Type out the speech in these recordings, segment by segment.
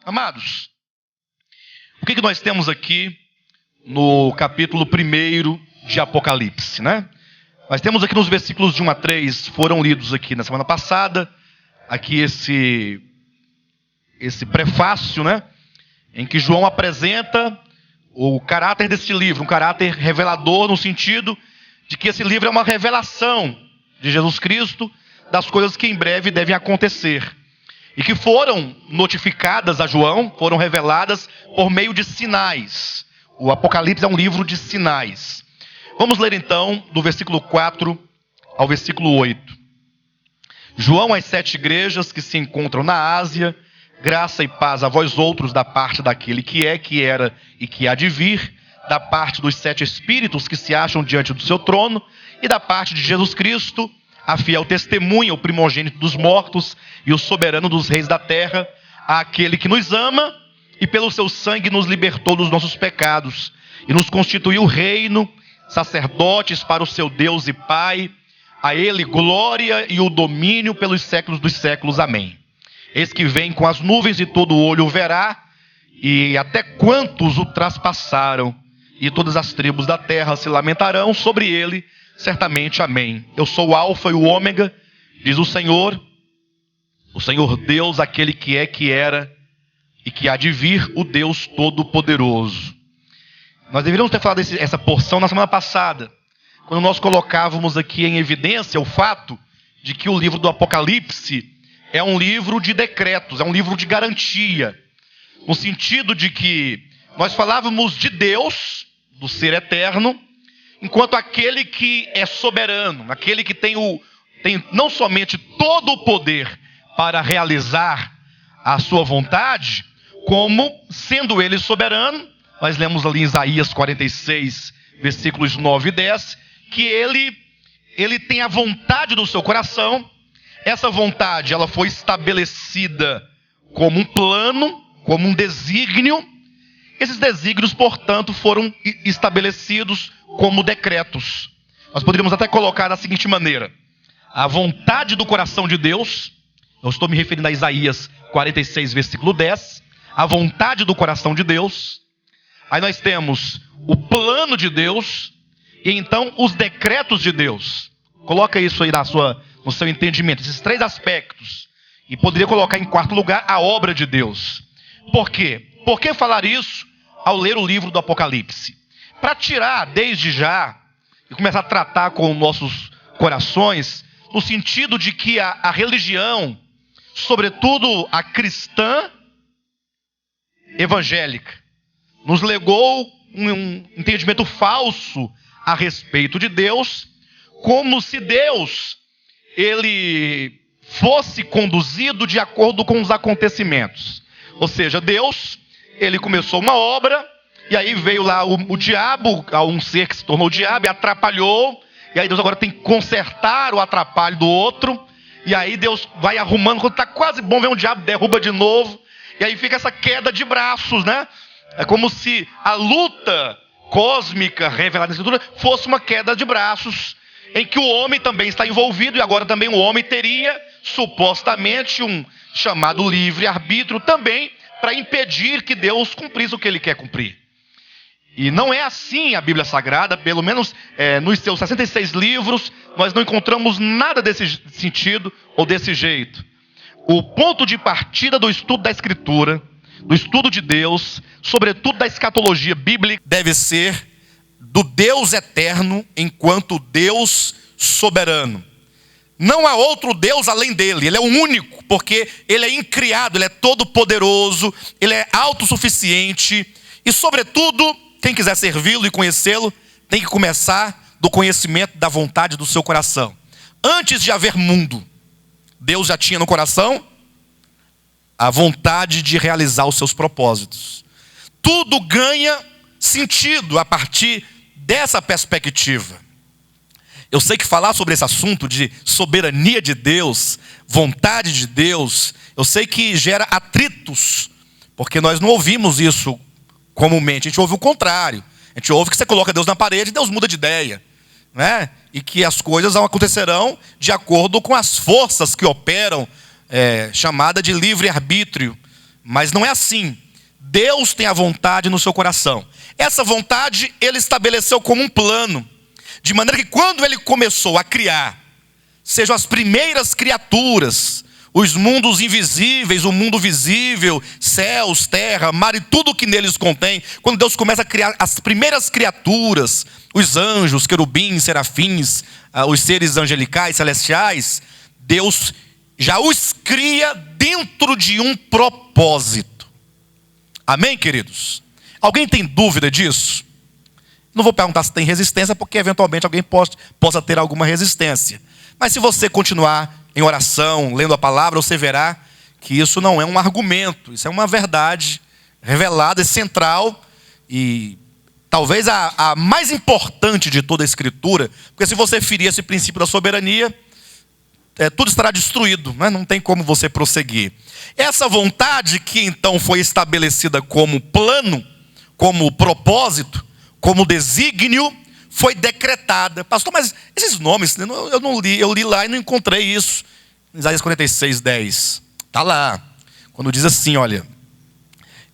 Amados, o que nós temos aqui no capítulo 1 de Apocalipse, né? Nós temos aqui nos versículos de 1 a 3, foram lidos aqui na semana passada, aqui esse prefácio, né? Em que João apresenta o caráter desse livro, um caráter revelador no sentido de que esse livro é uma revelação de Jesus Cristo, das coisas que em breve devem acontecer. E que foram notificadas a João, foram reveladas por meio de sinais. O Apocalipse é um livro de sinais. Vamos ler então do versículo 4 ao versículo 8. João às 7 igrejas que se encontram na Ásia, graça e paz a vós outros da parte daquele que é, que era e que há de vir, da parte dos 7 espíritos que se acham diante do seu trono e da parte de Jesus Cristo, a fiel testemunha, o primogênito dos mortos e o soberano dos reis da terra, àquele que nos ama e pelo seu sangue nos libertou dos nossos pecados e nos constituiu reino, sacerdotes para o seu Deus e Pai, a ele glória e o domínio pelos séculos dos séculos. Amém. Eis que vem com as nuvens e todo olho o verá, e até quantos o traspassaram, e todas as tribos da terra se lamentarão sobre ele, certamente. Amém. Eu sou o Alfa e o Ômega, diz o Senhor Deus, aquele que é, que era e que há de vir, o Deus Todo-Poderoso. Nós deveríamos ter falado essa porção na semana passada, quando nós colocávamos aqui em evidência o fato de que o livro do Apocalipse é um livro de decretos, é um livro de garantia, no sentido de que nós falávamos de Deus, do ser eterno, enquanto aquele que é soberano, aquele que tem não somente todo o poder para realizar a sua vontade, como sendo ele soberano, nós lemos ali em Isaías 46, versículos 9 e 10, que ele tem a vontade do seu coração. Essa vontade, ela foi estabelecida como um plano, como um desígnio. Esses desígnios, portanto, foram estabelecidos como decretos. Nós poderíamos até colocar da seguinte maneira: a vontade do coração de Deus, eu estou me referindo a Isaías 46, versículo 10, a vontade do coração de Deus. Aí nós temos o plano de Deus e então os decretos de Deus. Coloca isso aí no seu entendimento, esses 3 aspectos. E poderia colocar em quarto lugar a obra de Deus. Por quê? Por que falar isso ao ler o livro do Apocalipse? Para tirar desde já e começar a tratar com nossos corações, no sentido de que a religião, sobretudo a cristã evangélica, nos legou um entendimento falso a respeito de Deus, como se Deus ele fosse conduzido de acordo com os acontecimentos. Ou seja, Deus, ele começou uma obra, e aí veio lá o diabo, um ser que se tornou o diabo, e atrapalhou, e aí Deus agora tem que consertar o atrapalho do outro, e aí Deus vai arrumando, quando está quase bom, vem um diabo, derruba de novo, e aí fica essa queda de braços, né? É como se a luta cósmica revelada na Escritura fosse uma queda de braços, em que o homem também está envolvido, e agora também o homem teria, supostamente, um chamado livre-arbítrio também, para impedir que Deus cumprisse o que ele quer cumprir. E não é assim a Bíblia Sagrada, pelo menos nos seus 66 livros, nós não encontramos nada desse sentido ou desse jeito. O ponto de partida do estudo da Escritura, do estudo de Deus, sobretudo da escatologia bíblica, deve ser do Deus eterno enquanto Deus soberano. Não há outro Deus além dele, ele é o único, porque ele é incriado, ele é todo poderoso, ele é autossuficiente e, sobretudo, quem quiser servi-lo e conhecê-lo, tem que começar do conhecimento da vontade do seu coração. Antes de haver mundo, Deus já tinha no coração a vontade de realizar os seus propósitos. Tudo ganha sentido a partir dessa perspectiva. Eu sei que falar sobre esse assunto de soberania de Deus, vontade de Deus, eu sei que gera atritos, porque nós não ouvimos isso comumente, a gente ouve o contrário. A gente ouve que você coloca Deus na parede e Deus muda de ideia, né? E que as coisas acontecerão de acordo com as forças que operam, chamada de livre-arbítrio, Mas não é assim. Deus tem a vontade no seu coração. Essa vontade ele estabeleceu como um plano, de maneira que quando ele começou a criar, sejam as primeiras criaturas, os mundos invisíveis, o mundo visível, céus, terra, mar e tudo que neles contém. Quando Deus começa a criar as primeiras criaturas, os anjos, querubins, serafins, os seres angelicais, celestiais, Deus já os cria dentro de um propósito. Amém, queridos? Alguém tem dúvida disso? Não vou perguntar se tem resistência, porque eventualmente alguém possa ter alguma resistência. Mas se você continuar em oração, lendo a palavra, você verá que isso não é um argumento. Isso é uma verdade revelada e central. E talvez a mais importante de toda a Escritura. Porque se você ferir esse princípio da soberania, tudo estará destruído, né? Não tem como você prosseguir. Essa vontade que então foi estabelecida como plano, como propósito, como desígnio, foi decretada. Pastor, mas esses nomes, eu não li, eu li lá e não encontrei isso. Isaías 46, 10. Está lá. Quando diz assim, olha,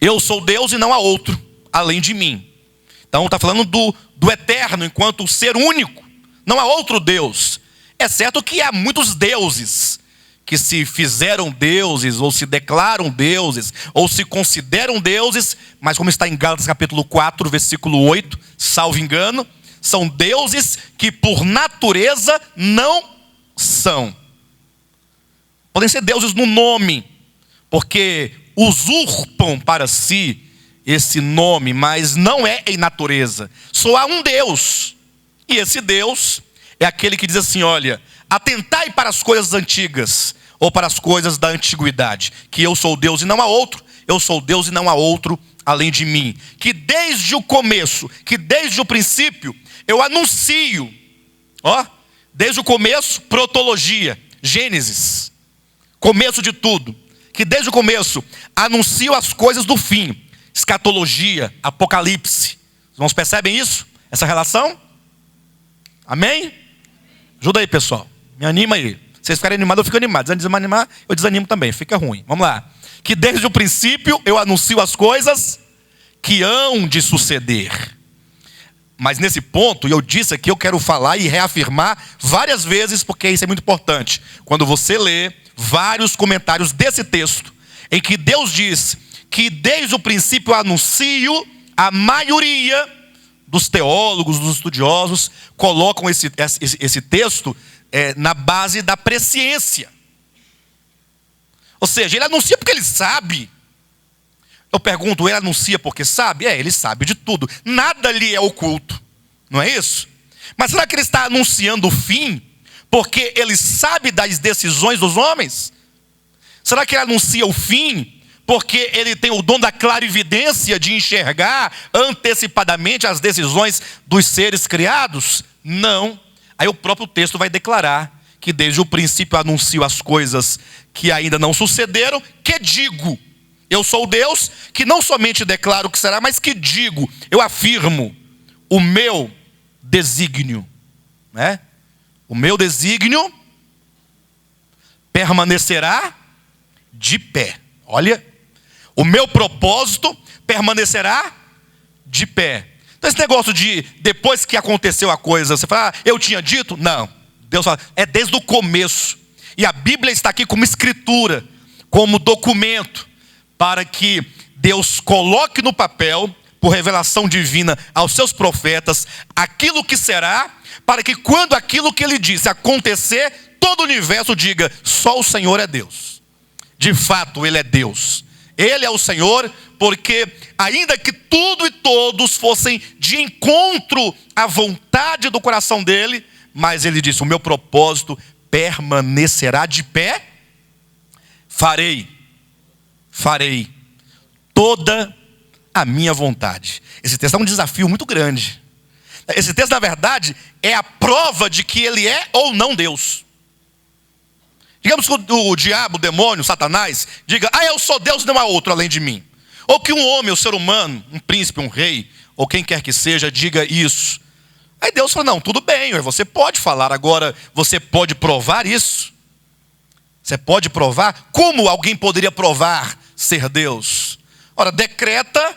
eu sou Deus e não há outro além de mim. Então está falando do eterno, enquanto o ser único. Não há outro Deus. É certo que há muitos deuses que se fizeram deuses, ou se declaram deuses, ou se consideram deuses, mas como está em Gálatas capítulo 4, versículo 8, salvo engano, são deuses que por natureza não são. Podem ser deuses no nome, porque usurpam para si esse nome, mas não é em natureza. Só há um Deus, e esse Deus é aquele que diz assim, olha, atentai para as coisas antigas, ou para as coisas da antiguidade, que eu sou Deus e não há outro, eu sou Deus e não há outro além de mim. Que desde o começo, que desde o princípio, eu anuncio, desde o começo, protologia, Gênesis, começo de tudo, que desde o começo, anuncio as coisas do fim, escatologia, Apocalipse. Os irmãos percebem isso? Essa relação? Amém? Ajuda aí, pessoal, me anima aí. Vocês ficarem animados, eu fico animado. Desanimar, eu desanimo também, fica ruim. Vamos lá. Que desde o princípio eu anuncio as coisas que hão de suceder. Mas nesse ponto, eu disse aqui, eu quero falar e reafirmar várias vezes, porque isso é muito importante. Quando você lê vários comentários desse texto, em que Deus diz que desde o princípio eu anuncio, a maioria dos teólogos, dos estudiosos, colocam esse texto na base da presciência. Ou seja, ele anuncia porque ele sabe. Eu pergunto, ele anuncia porque sabe? Ele sabe de tudo. Nada lhe é oculto. Não é isso? Mas será que ele está anunciando o fim porque ele sabe das decisões dos homens? Será que ele anuncia o fim porque ele tem o dom da clarividência de enxergar antecipadamente as decisões dos seres criados? Não. Aí o próprio texto vai declarar que desde o princípio anuncio as coisas que ainda não sucederam, que digo, eu sou Deus, que não somente declaro o que será, mas que digo, eu afirmo, o meu desígnio, né? O meu desígnio permanecerá de pé. Olha, o meu propósito permanecerá de pé. Então esse negócio de depois que aconteceu a coisa, você fala, eu tinha dito? Não. Deus fala, é desde o começo. E a Bíblia está aqui como escritura, como documento, para que Deus coloque no papel, por revelação divina aos seus profetas, aquilo que será, para que quando aquilo que ele disse acontecer, todo o universo diga, só o Senhor é Deus. De fato, ele é Deus. Ele é o Senhor, porque ainda que tudo e todos fossem de encontro à vontade do coração dele, mas ele disse, o meu propósito permanecerá de pé, farei toda a minha vontade. Esse texto é um desafio muito grande. Esse texto, na verdade, é a prova de que ele é ou não Deus. Digamos que o diabo, o demônio, Satanás, diga, eu sou Deus, não há outro além de mim. Ou que um homem, um ser humano, um príncipe, um rei, ou quem quer que seja, diga isso. Aí Deus fala, não, tudo bem, você pode falar, agora você pode provar isso? Você pode provar? Como alguém poderia provar ser Deus? Ora, decreta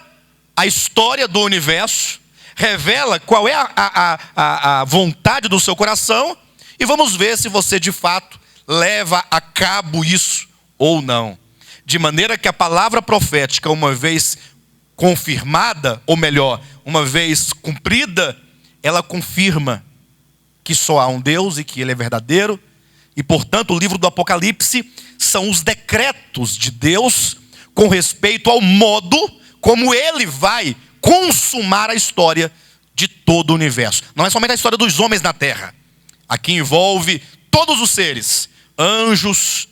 a história do universo, revela qual é a vontade do seu coração, e vamos ver se você de fato leva a cabo isso ou não. De maneira que a palavra profética, uma vez confirmada, ou melhor, uma vez cumprida, ela confirma que só há um Deus e que Ele é verdadeiro. E portanto o livro do Apocalipse são os decretos de Deus com respeito ao modo como Ele vai consumar a história de todo o universo. Não é somente a história dos homens na terra. Aqui envolve todos os seres, anjos,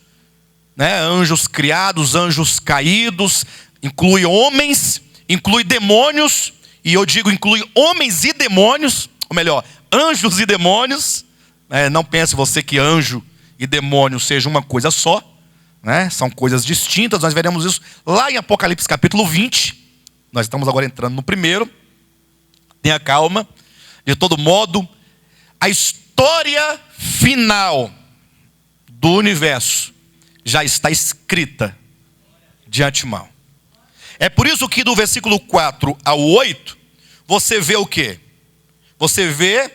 anjos criados, anjos caídos, inclui homens, inclui demônios, e eu digo inclui homens e demônios, ou melhor, anjos e demônios. Não pense você que anjo e demônio seja uma coisa só, são coisas distintas. Nós veremos isso lá em Apocalipse capítulo 20, nós estamos agora entrando no primeiro. Tenha calma. De todo modo, a história final do universo já está escrita de antemão. É por isso que do versículo 4 ao 8, você vê o quê? Você vê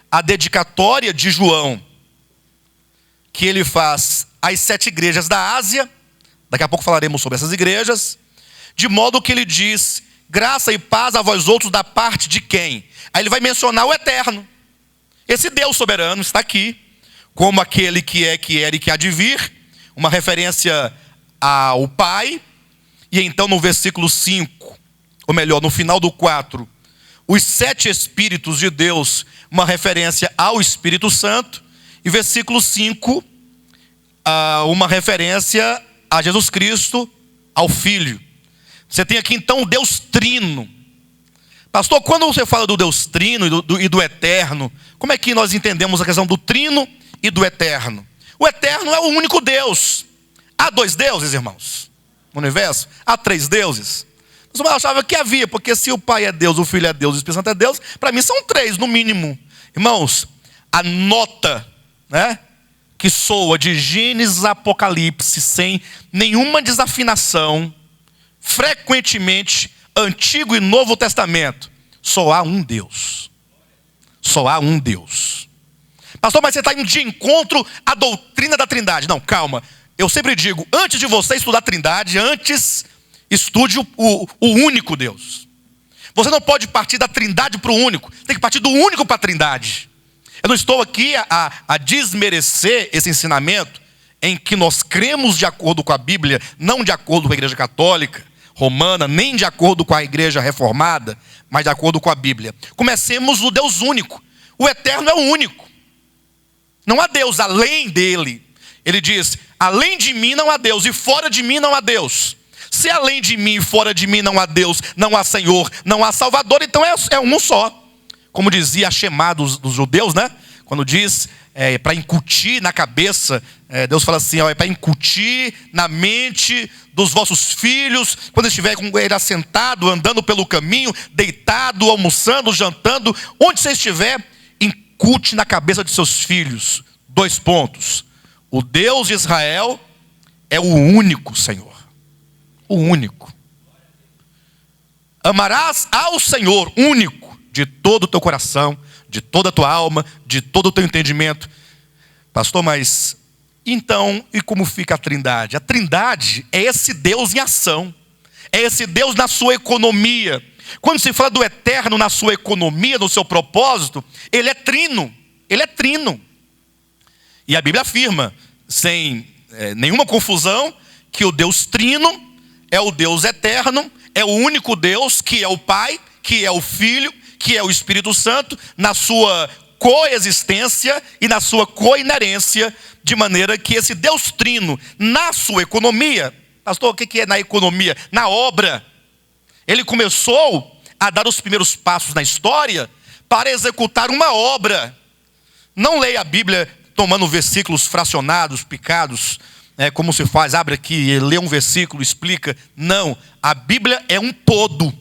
a dedicatória de João, que ele faz às 7 igrejas da Ásia. Daqui a pouco falaremos sobre essas igrejas. De modo que ele diz: graça e paz a vós outros da parte de quem? Aí ele vai mencionar o eterno. Esse Deus soberano está aqui, como aquele que é, que era e que há de vir. Uma referência ao Pai. E então no versículo 5, ou melhor, no final do 4, os 7 Espíritos de Deus, uma referência ao Espírito Santo. E versículo 5, uma referência a Jesus Cristo, ao Filho. Você tem aqui então o Deus Trino. Pastor, quando você fala do Deus Trino e do Eterno, como é que nós entendemos a questão do Trino e do Eterno? O Eterno é o único Deus. Há 2 deuses, irmãos, no universo? Há 3 deuses? Eu achava que havia, porque se o Pai é Deus, o Filho é Deus, o Espírito Santo é Deus, para mim são 3 no mínimo. Irmãos, a nota que soa de Gênesis a Apocalipse sem nenhuma desafinação, frequentemente Antigo e Novo Testamento, só há um Deus. Só há um Deus. Pastor, mas você está indo de encontro à doutrina da Trindade. Não, calma. Eu sempre digo, antes de você estudar a Trindade, antes estude o único Deus. Você não pode partir da Trindade para o único, tem que partir do único para a Trindade. Eu não estou aqui a desmerecer esse ensinamento em que nós cremos de acordo com a Bíblia, não de acordo com a Igreja Católica Romana, nem de acordo com a Igreja Reformada, mas de acordo com a Bíblia. Comecemos do Deus único. O Eterno é o único. Não há Deus além dele. Ele diz: além de mim não há Deus, e fora de mim não há Deus. Se além de mim e fora de mim não há Deus, não há Senhor, não há Salvador, então é um só. Como dizia a Shemá dos judeus, quando diz para incutir na cabeça, Deus fala assim: é para incutir na mente dos vossos filhos, quando estiver com ele assentado, andando pelo caminho, deitado, almoçando, jantando, onde você estiver, incute na cabeça de seus filhos. 2 pontos. O Deus de Israel é o único Senhor. O único. Amarás ao Senhor, único, de todo o teu coração, de toda a tua alma, de todo o teu entendimento. Pastor, mas então, e como fica a Trindade? A Trindade é esse Deus em ação. É esse Deus na sua economia. Quando se fala do Eterno na sua economia, no seu propósito, Ele é trino. Ele é trino. E a Bíblia afirma, sem nenhuma confusão, que o Deus trino é o Deus eterno, é o único Deus, que é o Pai, que é o Filho, que é o Espírito Santo, na sua coexistência e na sua coinerência, de maneira que esse Deus trino, na sua economia, pastor, o que é na economia? Na obra. Ele começou a dar os primeiros passos na história para executar uma obra. Não leia a Bíblia tomando versículos fracionados, picados, como se faz, abre aqui, lê um versículo, explica. Não, a Bíblia é um todo.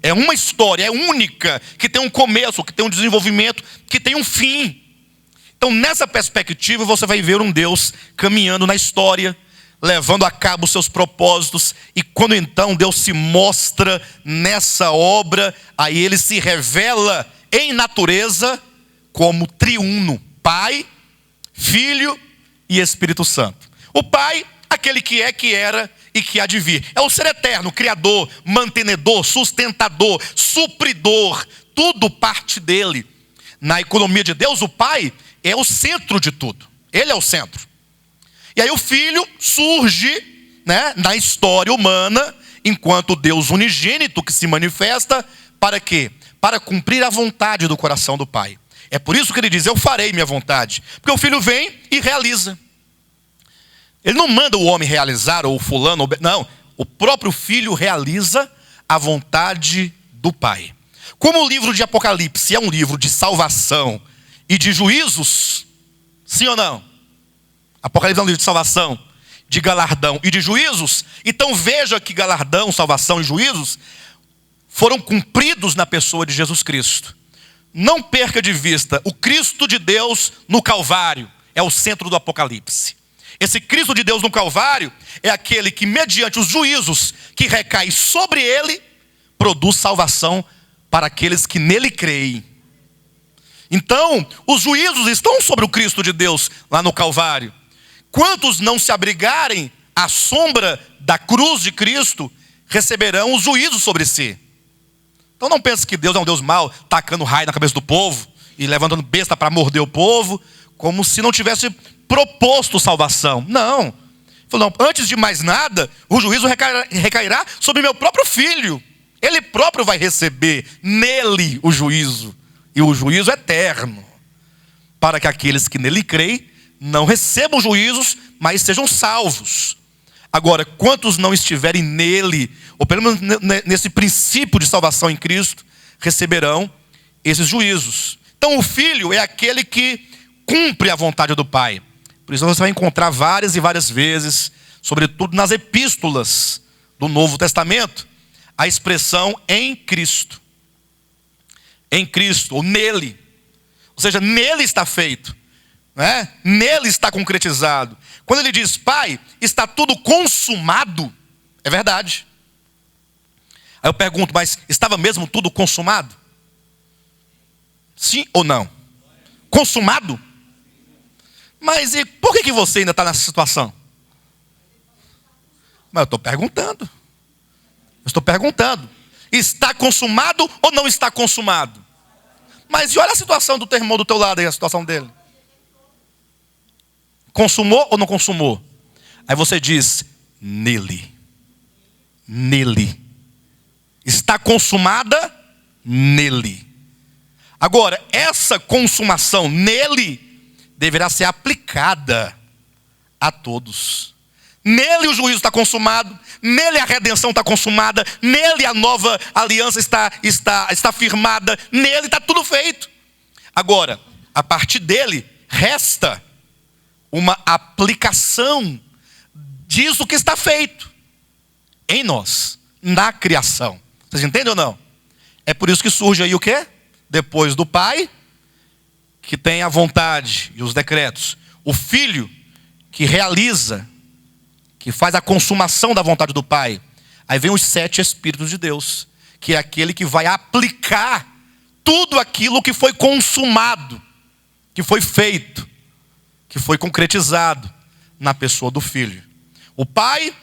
É uma história, é única, que tem um começo, que tem um desenvolvimento, que tem um fim. Então, nessa perspectiva, você vai ver um Deus caminhando na história. levando a cabo os seus propósitos. E quando então Deus se mostra nessa obra, aí ele se revela em natureza como triuno: Pai, Filho e Espírito Santo. O Pai, aquele que é, que era e que há de vir. É o ser eterno, criador, mantenedor, sustentador, supridor. Tudo parte dele. Na economia de Deus, o Pai é o centro de tudo. Ele é o centro. E aí o Filho surge, né, na história humana, enquanto Deus unigênito que se manifesta, para quê? Para cumprir a vontade do coração do Pai. É por isso que ele diz: eu farei minha vontade. Porque o Filho vem e realiza. Ele não manda o homem realizar, ou fulano, não. O próprio Filho realiza a vontade do Pai. Como o livro de Apocalipse é um livro de salvação e de juízos, sim ou não? Apocalipse é um livro de salvação, de galardão e de juízos. Então veja que galardão, salvação e juízos foram cumpridos na pessoa de Jesus Cristo. Não perca de vista, o Cristo de Deus no Calvário é o centro do Apocalipse. Esse Cristo de Deus no Calvário é aquele que, mediante os juízos que recaem sobre ele, produz salvação para aqueles que nele creem. Então, os juízos estão sobre o Cristo de Deus lá no Calvário. Quantos não se abrigarem à sombra da cruz de Cristo, receberão os juízos sobre si. Então não pense que Deus é um Deus mau, tacando raio na cabeça do povo e levantando besta para morder o povo, como se não tivesse proposto salvação. Não. Ele falou: não, antes de mais nada, o juízo recairá sobre meu próprio Filho. Ele próprio vai receber nele o juízo. E o juízo eterno. Para que aqueles que nele creem não recebam juízos, mas sejam salvos. Agora, quantos não estiverem nele, ou pelo menos nesse princípio de salvação em Cristo, receberão esses juízos. Então o Filho é aquele que cumpre a vontade do Pai. Por isso você vai encontrar várias e várias vezes, sobretudo nas epístolas do Novo Testamento, a expressão em Cristo. Em Cristo, ou nele. Ou seja, nele está feito, né? Nele está concretizado. Quando ele diz: Pai, está tudo consumado, é verdade. Aí eu pergunto: mas estava mesmo tudo consumado? Sim ou não? Consumado? Mas e por que você ainda está nessa situação? Mas eu estou perguntando. Está consumado ou não está consumado? Mas e olha a situação do teu irmão do teu lado aí, a situação dele. Consumou ou não consumou? Aí você diz: nele. Nele. Está consumada nele. Agora, essa consumação nele deverá ser aplicada a todos. Nele o juízo está consumado, nele a redenção está consumada, nele a nova aliança está firmada, nele está tudo feito. Agora, a partir dele, resta uma aplicação disso que está feito em nós, na criação. Vocês entendem ou não? É por isso que surge aí o quê? Depois do Pai, que tem a vontade e os decretos, o Filho, que realiza, que faz a consumação da vontade do Pai. Aí vem os 7 Espíritos de Deus, que é aquele que vai aplicar tudo aquilo que foi consumado, que foi feito, que foi concretizado na pessoa do Filho. O Pai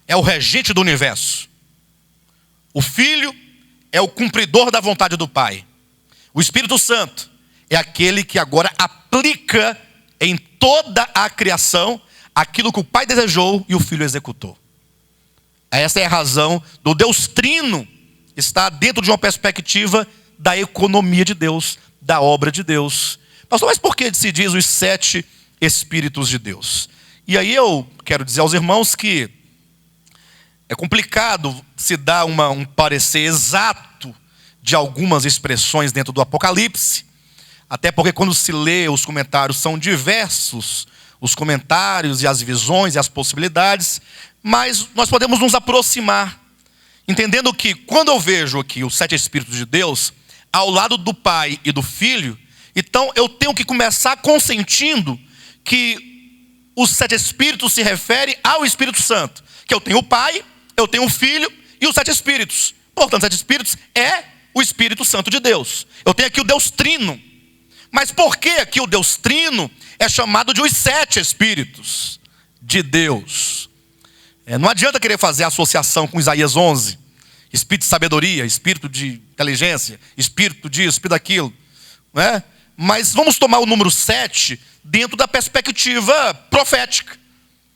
é o regente do universo. O Filho é o cumpridor da vontade do Pai. O Espírito Santo é aquele que agora aplica em toda a criação aquilo que o Pai desejou e o Filho executou. Essa é a razão do Deus Trino estar dentro de uma perspectiva da economia de Deus, da obra de Deus. Pastor, mas por que se diz os 7 Espíritos de Deus? E aí eu quero dizer aos irmãos que é complicado se dar um parecer exato de algumas expressões dentro do Apocalipse, até porque quando se lê os comentários são diversos, os comentários e as visões e as possibilidades, mas nós podemos nos aproximar, entendendo que quando eu vejo aqui os 7 Espíritos de Deus, ao lado do Pai e do Filho, então eu tenho que começar consentindo que os 7 Espíritos se refere ao Espírito Santo. Que eu tenho o Pai, eu tenho o Filho e os 7 Espíritos. Portanto, 7 Espíritos é o Espírito Santo de Deus. Eu tenho aqui o Deus Trino. Mas por que aqui o Deus Trino é chamado de os 7 Espíritos de Deus? Não adianta querer fazer associação com Isaías 11. Espírito de sabedoria, espírito de inteligência, espírito disso, espírito daquilo. Né? Mas vamos tomar o número 7 dentro da perspectiva profética.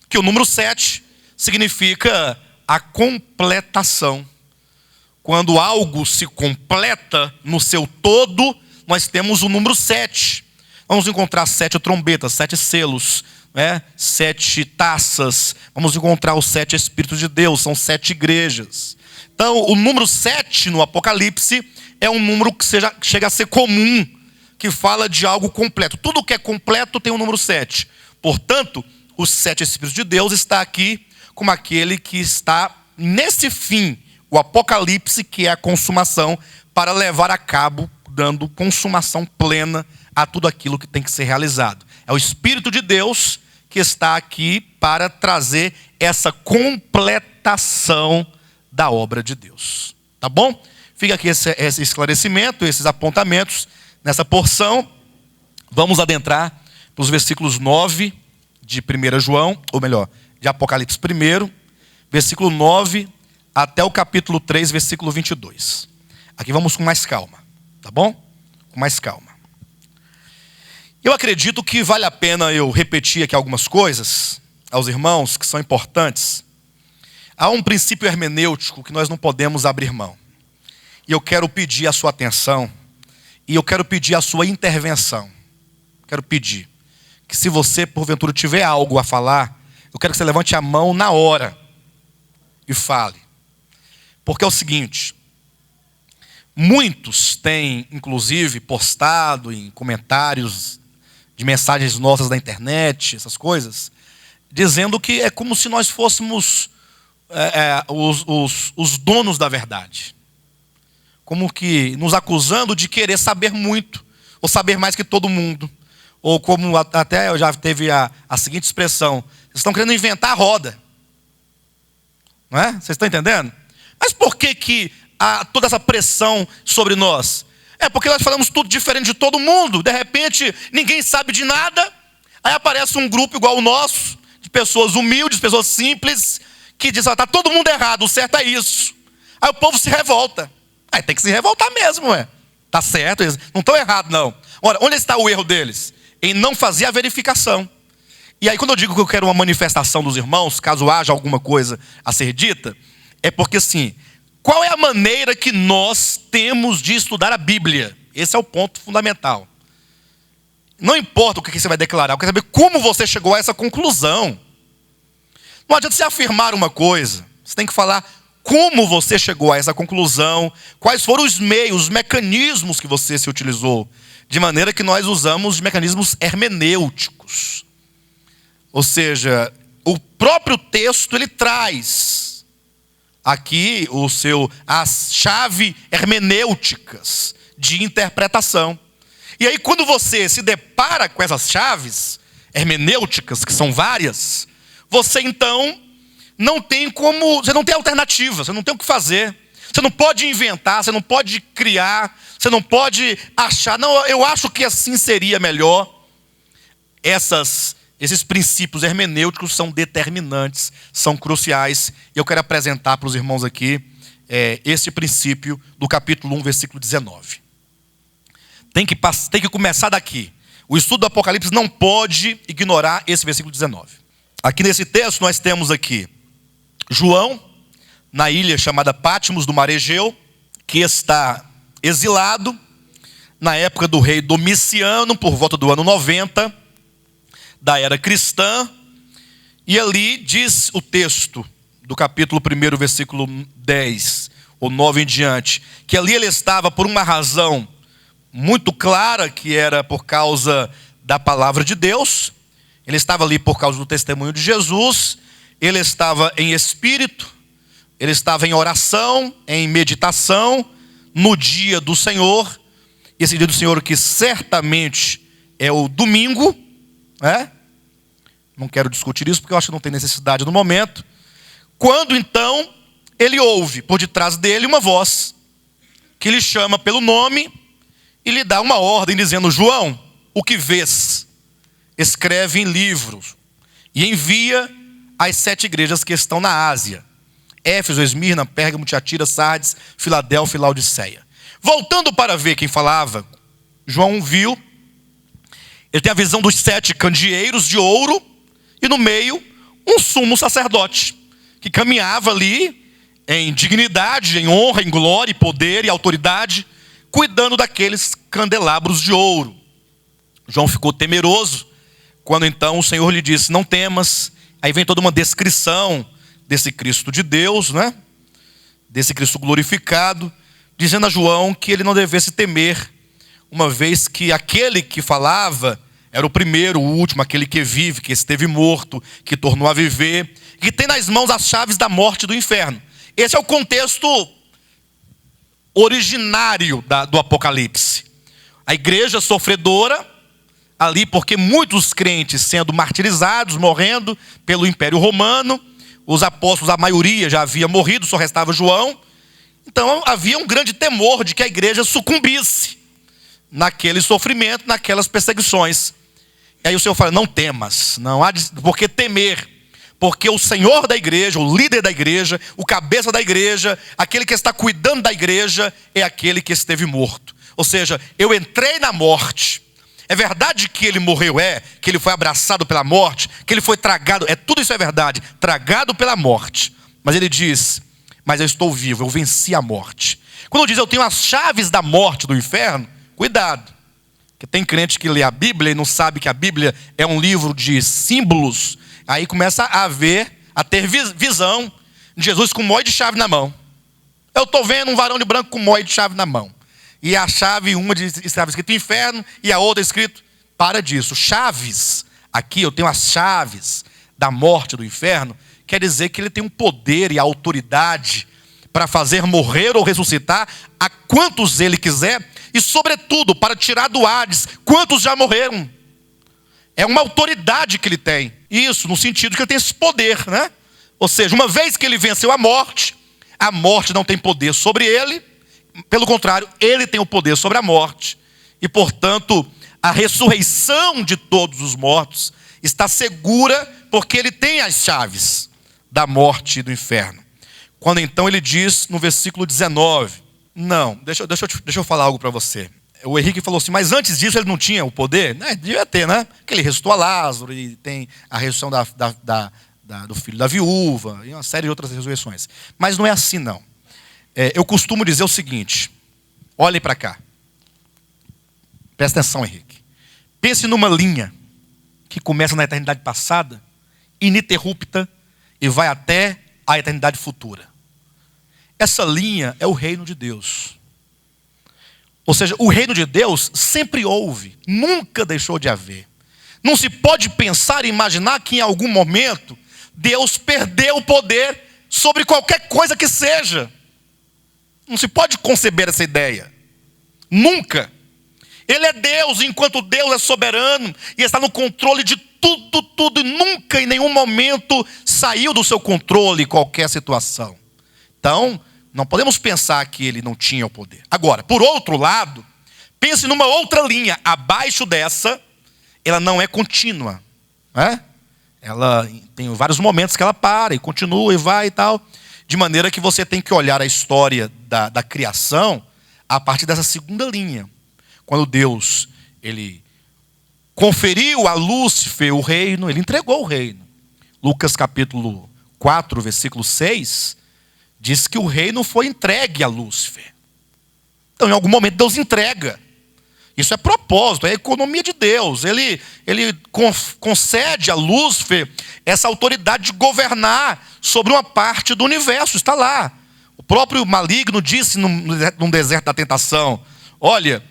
Que o número 7 significa a completação. Quando algo se completa no seu todo, nós temos o número 7. Vamos encontrar 7 trombetas, 7 selos, 7 taças. Vamos encontrar os 7 Espíritos de Deus, são 7 igrejas. Então, o número 7 no Apocalipse é um número que chega a ser comum, que fala de algo completo. Tudo que é completo tem o número 7. Portanto, os 7 Espíritos de Deus está aqui como aquele que está nesse fim, o Apocalipse, que é a consumação, para levar a cabo, dando consumação plena a tudo aquilo que tem que ser realizado. É o Espírito de Deus que está aqui para trazer essa completação da obra de Deus. Tá bom? Fica aqui esse esclarecimento, esses apontamentos nessa porção. Vamos adentrar para os versículos 9 de 1 João, ou melhor, de Apocalipse 1, versículo 9 até o capítulo 3, versículo 22. Aqui vamos com mais calma, tá bom? Com mais calma. Eu acredito que vale a pena eu repetir aqui algumas coisas aos irmãos que são importantes. Há um princípio hermenêutico que nós não podemos abrir mão. E eu quero pedir a sua atenção, e eu quero pedir a sua intervenção. Quero pedir que, se você porventura tiver algo a falar, eu quero que você levante a mão na hora e fale. Porque é o seguinte: muitos têm, inclusive, postado em comentários de mensagens nossas da internet, essas coisas, dizendo que é como se nós fôssemos os donos da verdade. Como que nos acusando de querer saber muito, ou saber mais que todo mundo. Ou como até eu já teve a seguinte expressão: vocês estão querendo inventar a roda. Não é? Vocês estão entendendo? Mas por que há toda essa pressão sobre nós? É porque nós falamos tudo diferente de todo mundo. De repente, ninguém sabe de nada. Aí aparece um grupo igual o nosso, de pessoas humildes, pessoas simples, que diz: está todo mundo errado, o certo é isso. Aí o povo se revolta. Aí tem que se revoltar mesmo, ué. Tá certo, eles não estão errados, não. Ora, onde está o erro deles? Em não fazer a verificação. E aí, quando eu digo que eu quero uma manifestação dos irmãos, caso haja alguma coisa a ser dita, é porque assim, qual é a maneira que nós temos de estudar a Bíblia? Esse é o ponto fundamental. Não importa o que você vai declarar, eu quero saber como você chegou a essa conclusão. Não adianta você afirmar uma coisa, você tem que falar como você chegou a essa conclusão, quais foram os meios, os mecanismos que você se utilizou, de maneira que nós usamos mecanismos hermenêuticos. Ou seja, o próprio texto ele traz aqui as chaves hermenêuticas de interpretação. E aí, quando você se depara com essas chaves hermenêuticas, que são várias, você então você não tem alternativa, você não tem o que fazer. Você não pode inventar, você não pode criar, você não pode achar, não, eu acho que assim seria melhor. Esses princípios hermenêuticos são determinantes, são cruciais. E eu quero apresentar para os irmãos aqui esse princípio do capítulo 1, versículo 19. Tem que começar daqui. O estudo do Apocalipse não pode ignorar esse versículo 19. Aqui nesse texto nós temos aqui João, na ilha chamada Patmos do Mar Egeu, que está exilado na época do rei Domiciano, por volta do ano 90, da era cristã. E ali diz o texto do capítulo 1, versículo 10, ou 9 em diante, que ali ele estava por uma razão muito clara, que era por causa da palavra de Deus. Ele estava ali por causa do testemunho de Jesus. Ele estava em espírito, ele estava em oração, em meditação, no dia do Senhor. Esse dia do Senhor que certamente é o domingo, Não quero discutir isso porque eu acho que não tem necessidade no momento. Quando então ele ouve por detrás dele uma voz que lhe chama pelo nome e lhe dá uma ordem dizendo: João, o que vês? Escreve em livros e envia às 7 igrejas que estão na Ásia: Éfeso, Esmirna, Pérgamo, Tiatira, Sardes, Filadélfia e Laodiceia. Voltando para ver quem falava, João viu, ele tem a visão dos 7 candeeiros de ouro e no meio um sumo sacerdote que caminhava ali em dignidade, em honra, em glória, poder e autoridade, cuidando daqueles candelabros de ouro. João ficou temeroso quando então o Senhor lhe disse: não temas. Aí vem toda uma descrição desse Cristo de Deus, né? Desse Cristo glorificado, dizendo a João que ele não devesse temer, uma vez que aquele que falava era o primeiro, o último, aquele que vive, que esteve morto, que tornou a viver, que tem nas mãos as chaves da morte e do inferno. Esse é o contexto originário do Apocalipse. A igreja sofredora, ali porque muitos crentes sendo martirizados, morrendo pelo Império Romano, os apóstolos, a maioria já havia morrido, só restava João. Então havia um grande temor de que a igreja sucumbisse naquele sofrimento, naquelas perseguições. E aí o Senhor fala: não temas, não há por que temer, porque o Senhor da igreja, o líder da igreja, o cabeça da igreja, aquele que está cuidando da igreja, é aquele que esteve morto. Ou seja, eu entrei na morte. É verdade que ele morreu, que ele foi abraçado pela morte, que ele foi tragado, tudo isso é verdade, tragado pela morte. Mas ele diz: mas eu estou vivo, eu venci a morte. Quando diz eu tenho as chaves da morte, do inferno, cuidado. Porque tem crente que lê a Bíblia e não sabe que a Bíblia é um livro de símbolos. Aí começa a ter visão de Jesus com um mói de chave na mão. Eu estou vendo um varão de branco com um mói de chave na mão. E a chave, uma estava escrito inferno e a outra escrito, para disso. Chaves, aqui eu tenho as chaves da morte e do inferno, quer dizer que ele tem um poder e autoridade para fazer morrer ou ressuscitar a quantos ele quiser, e sobretudo para tirar do Hades quantos já morreram. É uma autoridade que ele tem. Isso no sentido que ele tem esse poder, né? Ou seja, uma vez que ele venceu a morte não tem poder sobre ele. Pelo contrário, ele tem o poder sobre a morte. E portanto, a ressurreição de todos os mortos está segura, porque ele tem as chaves da morte e do inferno. Quando então ele diz no versículo 19, não, deixa eu falar algo para você. O Henrique falou assim: mas antes disso ele não tinha o poder? Devia ter, né? Que ele ressuscitou a Lázaro, e tem a ressurreição do filho da viúva, e uma série de outras ressurreições. Mas não é assim, não. Eu costumo dizer o seguinte: olhem para cá. Presta atenção, Henrique. Pense numa linha que começa na eternidade passada, ininterrupta, e vai até a eternidade futura. Essa linha é o reino de Deus. Ou seja, o reino de Deus sempre houve, nunca deixou de haver. Não se pode pensar e imaginar que em algum momento Deus perdeu o poder sobre qualquer coisa que seja. Não se pode conceber essa ideia. Nunca. Ele é Deus, enquanto Deus é soberano e está no controle de tudo, e nunca em nenhum momento saiu do seu controle qualquer situação. Então, não podemos pensar que ele não tinha o poder. Agora, por outro lado, pense numa outra linha. Abaixo dessa, ela não é contínua. Ela tem vários momentos que ela para e continua e vai e tal. De maneira que você tem que olhar a história da criação a partir dessa segunda linha. Quando Deus, ele conferiu a Lúcifer o reino, ele entregou o reino. Lucas capítulo 4, versículo 6, diz que o reino foi entregue a Lúcifer. Então, em algum momento, Deus entrega. Isso é propósito, é a economia de Deus. Ele concede a Lúcifer essa autoridade de governar sobre uma parte do universo. Está lá. O próprio maligno disse num deserto da tentação: olha,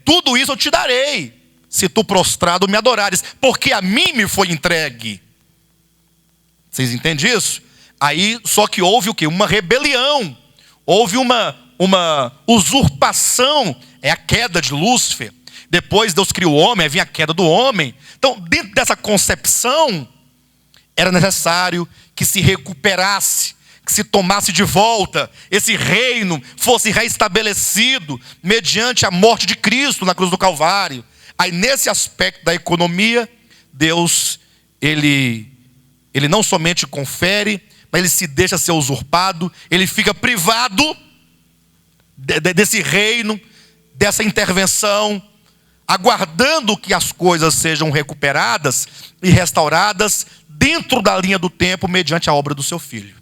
tudo isso eu te darei, se tu prostrado me adorares, porque a mim me foi entregue. Vocês entendem isso? Aí, só que houve o quê? Uma rebelião. Houve uma usurpação, é a queda de Lúcifer. Depois Deus criou o homem, aí vinha a queda do homem. Então, dentro dessa concepção, era necessário que se recuperasse, que se tomasse de volta, esse reino fosse reestabelecido mediante a morte de Cristo na cruz do Calvário. Aí nesse aspecto da economia, Deus, ele não somente confere, mas ele se deixa ser usurpado, ele fica privado desse reino, dessa intervenção, aguardando que as coisas sejam recuperadas e restauradas dentro da linha do tempo, mediante a obra do seu Filho.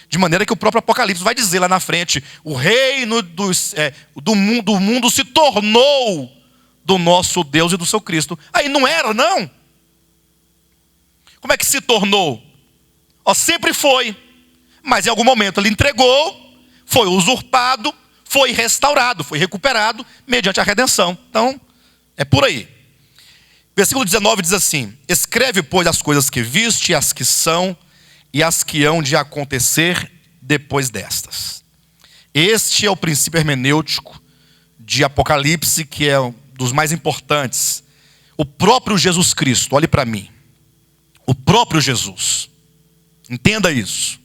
De maneira que o próprio Apocalipse vai dizer lá na frente, o reino do mundo se tornou do nosso Deus e do seu Cristo. Aí não era, não. Como é que se tornou? Sempre foi. Mas em algum momento ele entregou, foi usurpado, foi restaurado, foi recuperado, mediante a redenção. Então, é por aí. Versículo 19 diz assim: escreve, pois, as coisas que viste, as que são e as que hão de acontecer depois destas. Este é o princípio hermenêutico de Apocalipse, que é um dos mais importantes. O próprio Jesus Cristo, olhe para mim. O próprio Jesus. Entenda isso.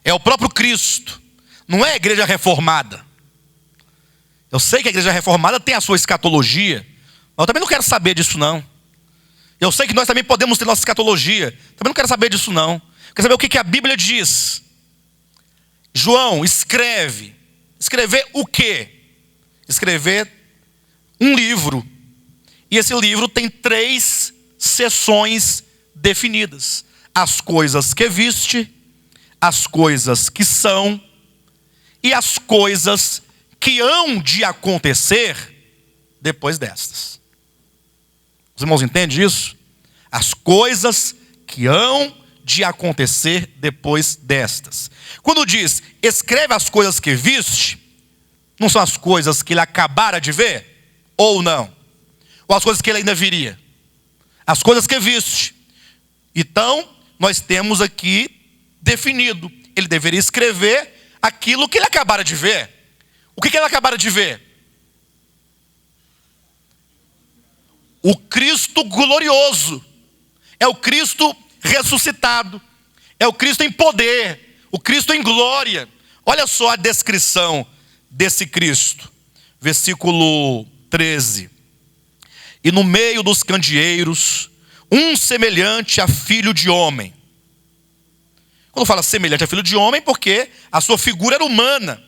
É o próprio Cristo. Não é a igreja reformada. Eu sei que a igreja reformada tem a sua escatologia, mas eu também não quero saber disso, não. Eu sei que nós também podemos ter nossa escatologia. Também não quero saber disso, não. Quero saber o que a Bíblia diz. João, escreve. Escrever o quê? Escrever um livro. E esse livro tem 3 seções definidas: as coisas que viste, as coisas que são e as coisas que hão de acontecer depois destas. Os irmãos entendem isso? As coisas que hão de acontecer depois destas. Quando diz, escreve as coisas que viste, não são as coisas que ele acabara de ver? Ou não? Ou as coisas que ele ainda viria? As coisas que viste. Então, nós temos aqui definido. Ele deveria escrever aquilo que ele acabara de ver. O que ele acabara de ver? O Cristo glorioso. É o Cristo ressuscitado. É o Cristo em poder. O Cristo em glória. Olha só a descrição desse Cristo. Versículo 13. E no meio dos candeeiros, um semelhante a filho de homem. Quando fala semelhante a filho de homem, porque a sua figura era humana.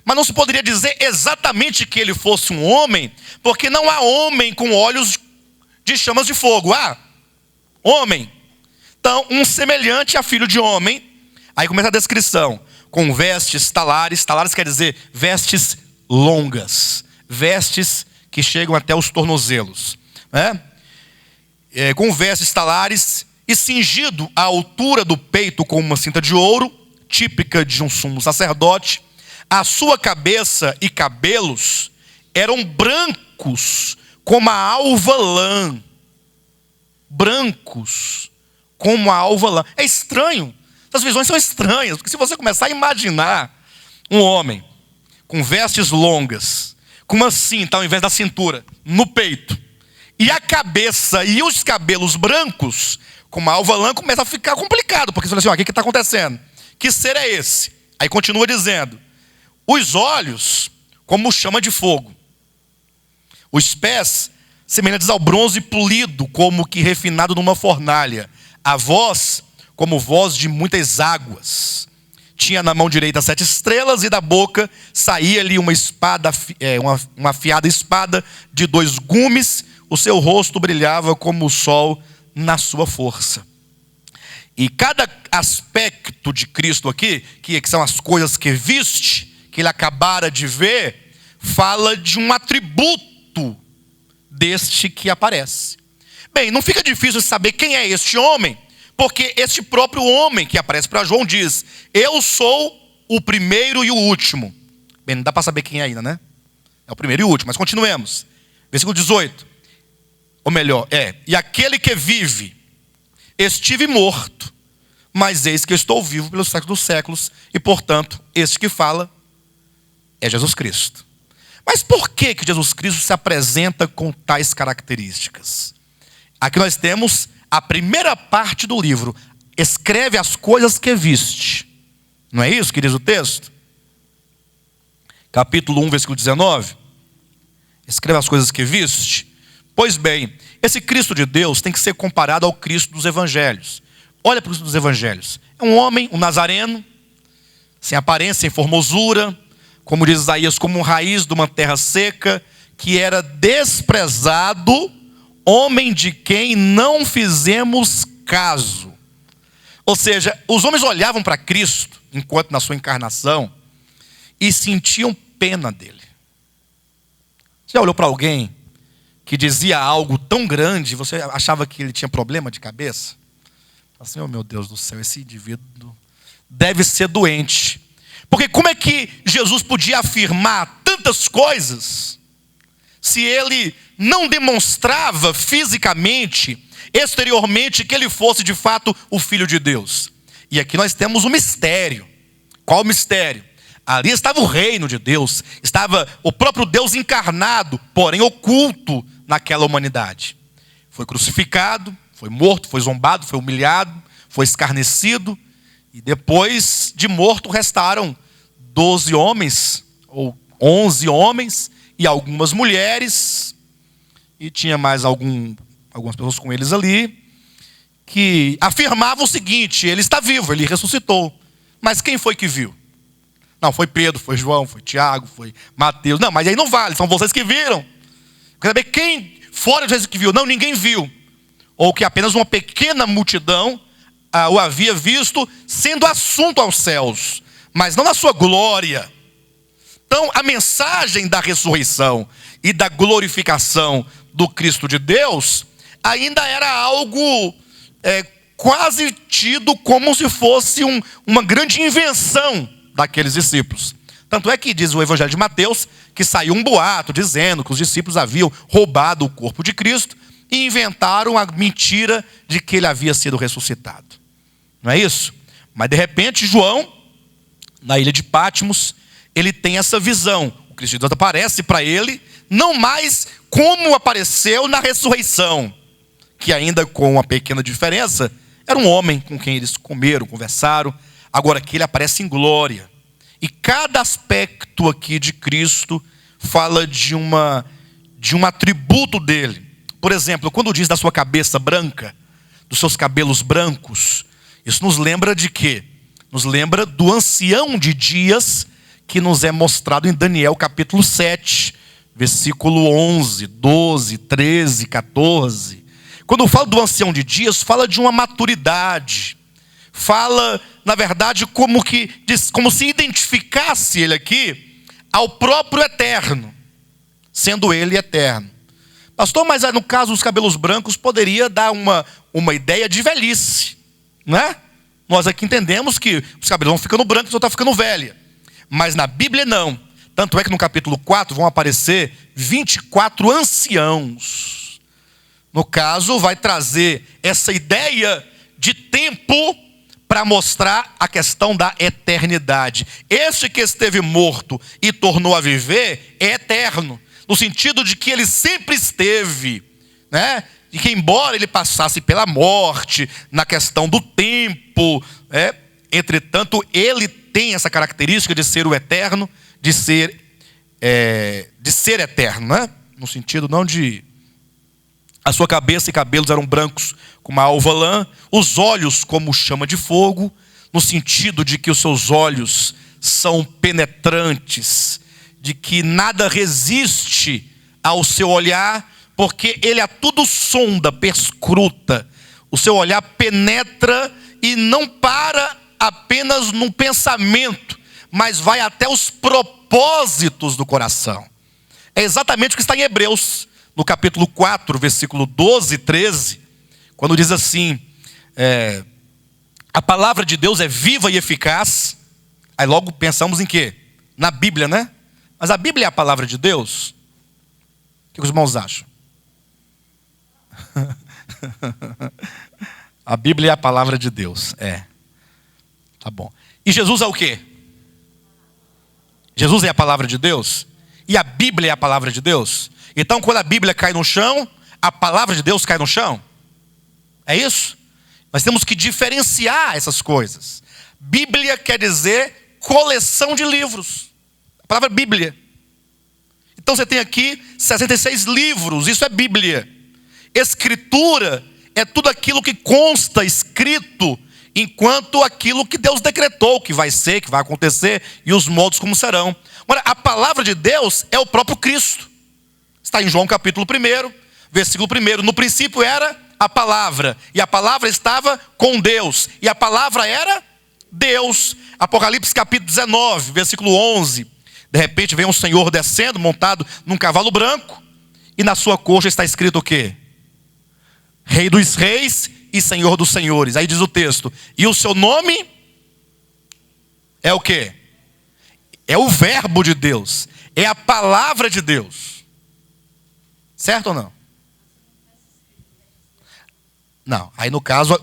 Mas não se poderia dizer exatamente que ele fosse um homem, porque não há homem com olhos de chamas de fogo. Homem. Então, um semelhante a filho de homem. Aí começa a descrição. Com vestes talares. Talares quer dizer vestes longas. Vestes que chegam até os tornozelos. Com vestes talares e cingido à altura do peito com uma cinta de ouro, típica de um sumo sacerdote. A sua cabeça e cabelos eram brancos como a alva lã. Brancos como a alva lã. É estranho. Essas visões são estranhas. Porque se você começar a imaginar um homem com vestes longas, com uma cinta ao invés da cintura, no peito, e a cabeça e os cabelos brancos, como a alva lã, começa a ficar complicado. Porque você fala assim, o que está acontecendo? Que ser é esse? Aí continua dizendo. Os olhos, como chama de fogo. Os pés, semelhantes ao bronze polido, como que refinado numa fornalha. A voz, como voz de muitas águas. Tinha na mão direita 7 estrelas e da boca saía-lhe uma espada, uma afiada espada de 2 gumes. O seu rosto brilhava como o sol na sua força. E cada aspecto de Cristo aqui, que são as coisas que viste, que ele acabara de ver, fala de um atributo deste que aparece. Bem, não fica difícil saber quem é este homem, porque este próprio homem que aparece para João diz, eu sou o primeiro e o último. Bem, não dá para saber quem é ainda, né? É o primeiro e o último, mas continuemos. Versículo 18. Ou melhor, e aquele que vive, estive morto, mas eis que estou vivo pelos séculos dos séculos, e portanto, este que fala é Jesus Cristo. Mas por que Jesus Cristo se apresenta com tais características? Aqui nós temos a primeira parte do livro. Escreve as coisas que viste. Não é isso que diz o texto? Capítulo 1, versículo 19. Escreve as coisas que viste. Pois bem, esse Cristo de Deus tem que ser comparado ao Cristo dos Evangelhos. Olha para o Cristo dos Evangelhos. É um homem, um nazareno, sem aparência, sem formosura, como diz Isaías, como raiz de uma terra seca, que era desprezado, homem de quem não fizemos caso. Ou seja, os homens olhavam para Cristo, enquanto na sua encarnação, e sentiam pena dele. Você já olhou para alguém que dizia algo tão grande, você achava que ele tinha problema de cabeça? Assim, oh meu Deus do céu, esse indivíduo deve ser doente. Porque como é que Jesus podia afirmar tantas coisas, se ele não demonstrava fisicamente, exteriormente, que ele fosse de fato o Filho de Deus? E aqui nós temos um mistério. Qual o mistério? Ali estava o reino de Deus, estava o próprio Deus encarnado, porém oculto naquela humanidade. Foi crucificado, foi morto, foi zombado, foi humilhado, foi escarnecido, e depois de morto restaram 12 homens, ou 11 homens, e algumas mulheres, e tinha mais algumas pessoas com eles ali, que afirmavam o seguinte: ele está vivo, ele ressuscitou. Mas quem foi que viu? Não, foi Pedro, foi João, foi Tiago, foi Mateus. Não, mas aí não vale, são vocês que viram. Quer saber quem fora de vocês que viu? Não, ninguém viu. Ou que apenas uma pequena multidão o havia visto sendo assunto aos céus, mas não na sua glória. Então, a mensagem da ressurreição e da glorificação do Cristo de Deus ainda era algo quase tido como se fosse uma grande invenção daqueles discípulos. Tanto é que diz o Evangelho de Mateus que saiu um boato dizendo que os discípulos haviam roubado o corpo de Cristo e inventaram a mentira de que ele havia sido ressuscitado. Não é isso? Mas de repente João, na ilha de Patmos, ele tem essa visão. O Cristo de Deus aparece para ele, não mais como apareceu na ressurreição, que ainda com uma pequena diferença, era um homem com quem eles comeram, conversaram. Agora aqui ele aparece em glória. E cada aspecto aqui de Cristo fala de um atributo dele. Por exemplo, quando diz da sua cabeça branca, dos seus cabelos brancos, isso nos lembra de quê? Nos lembra do ancião de dias que nos é mostrado em Daniel capítulo 7, versículo 11, 12, 13, 14. Quando fala do ancião de dias, fala de uma maturidade. Fala, na verdade, como se identificasse ele aqui ao próprio eterno, sendo ele eterno. Pastor, mas no caso dos cabelos brancos poderia dar uma ideia de velhice, não é? Nós aqui entendemos que os cabelos vão ficando brancos, a pessoa está ficando velha. Mas na Bíblia não. Tanto é que no capítulo 4 vão aparecer 24 anciãos. No caso, vai trazer essa ideia de tempo para mostrar a questão da eternidade. Este que esteve morto e tornou a viver é eterno, no sentido de que ele sempre esteve, né? E que embora ele passasse pela morte, na questão do tempo, entretanto, ele tem essa característica de ser o eterno, de ser eterno, né? No sentido não de... A sua cabeça e cabelos eram brancos como a alva lã, os olhos como chama de fogo, no sentido de que os seus olhos são penetrantes, de que nada resiste ao seu olhar, porque ele a tudo sonda, perscruta. O seu olhar penetra e não para apenas no pensamento, mas vai até os propósitos do coração. É exatamente o que está em Hebreus, no capítulo 4, versículo 12 e 13, quando diz assim, a palavra de Deus é viva e eficaz. Aí logo pensamos em quê? Na Bíblia, né? Mas a Bíblia é a palavra de Deus? O que os irmãos acham? A Bíblia é a palavra de Deus. Tá bom. E Jesus é o quê? Jesus é a palavra de Deus? E a Bíblia é a palavra de Deus? Então quando a Bíblia cai no chão, a palavra de Deus cai no chão? É isso? Nós temos que diferenciar essas coisas. Bíblia quer dizer coleção de livros. A palavra Bíblia. Então você tem aqui 66 livros, isso é Bíblia. Escritura é tudo aquilo que consta escrito, enquanto aquilo que Deus decretou, que vai ser, que vai acontecer, e os modos como serão. Agora, a palavra de Deus é o próprio Cristo. Está em João capítulo 1, versículo 1. No princípio era a palavra, e a palavra estava com Deus, e a palavra era Deus. Apocalipse capítulo 19, versículo 11. De repente vem um Senhor descendo, montado num cavalo branco, e na sua coxa está escrito o quê? Rei dos reis e Senhor dos senhores. Aí diz o texto, e o seu nome é o quê? É o verbo de Deus, é a palavra de Deus. Certo ou não? Não, aí no caso,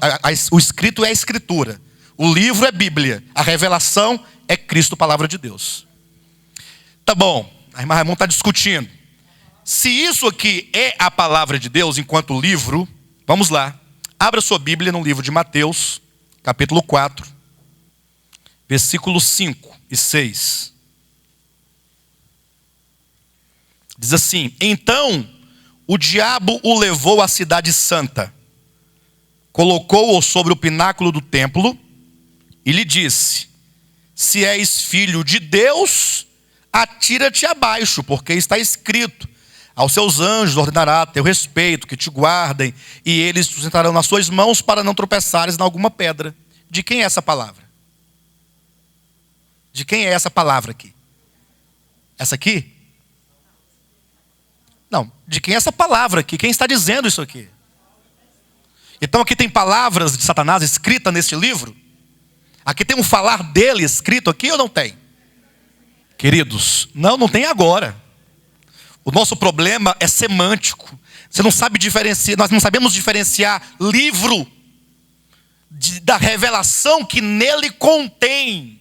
o escrito é a escritura. O livro é Bíblia. A revelação é Cristo, palavra de Deus. Tá bom, a irmã Ramon está discutindo. Se isso aqui é a palavra de Deus enquanto livro, vamos lá. Abra sua Bíblia no livro de Mateus, capítulo 4, versículos 5 e 6. Diz assim: então o diabo o levou à cidade santa, colocou-o sobre o pináculo do templo e lhe disse: se és filho de Deus, atira-te abaixo, porque está escrito: aos seus anjos ordenará a teu respeito, que te guardem, e eles te sustentarão nas suas mãos para não tropeçares em alguma pedra. De quem é essa palavra? De quem é essa palavra aqui? Essa aqui? Não, de quem é essa palavra aqui? Quem está dizendo isso aqui? Então aqui tem palavras de Satanás escritas neste livro? Aqui tem um falar dele escrito aqui ou não tem? Queridos, não tem agora. O nosso problema é semântico. Você não sabe diferenciar, nós não sabemos diferenciar livro da revelação que nele contém.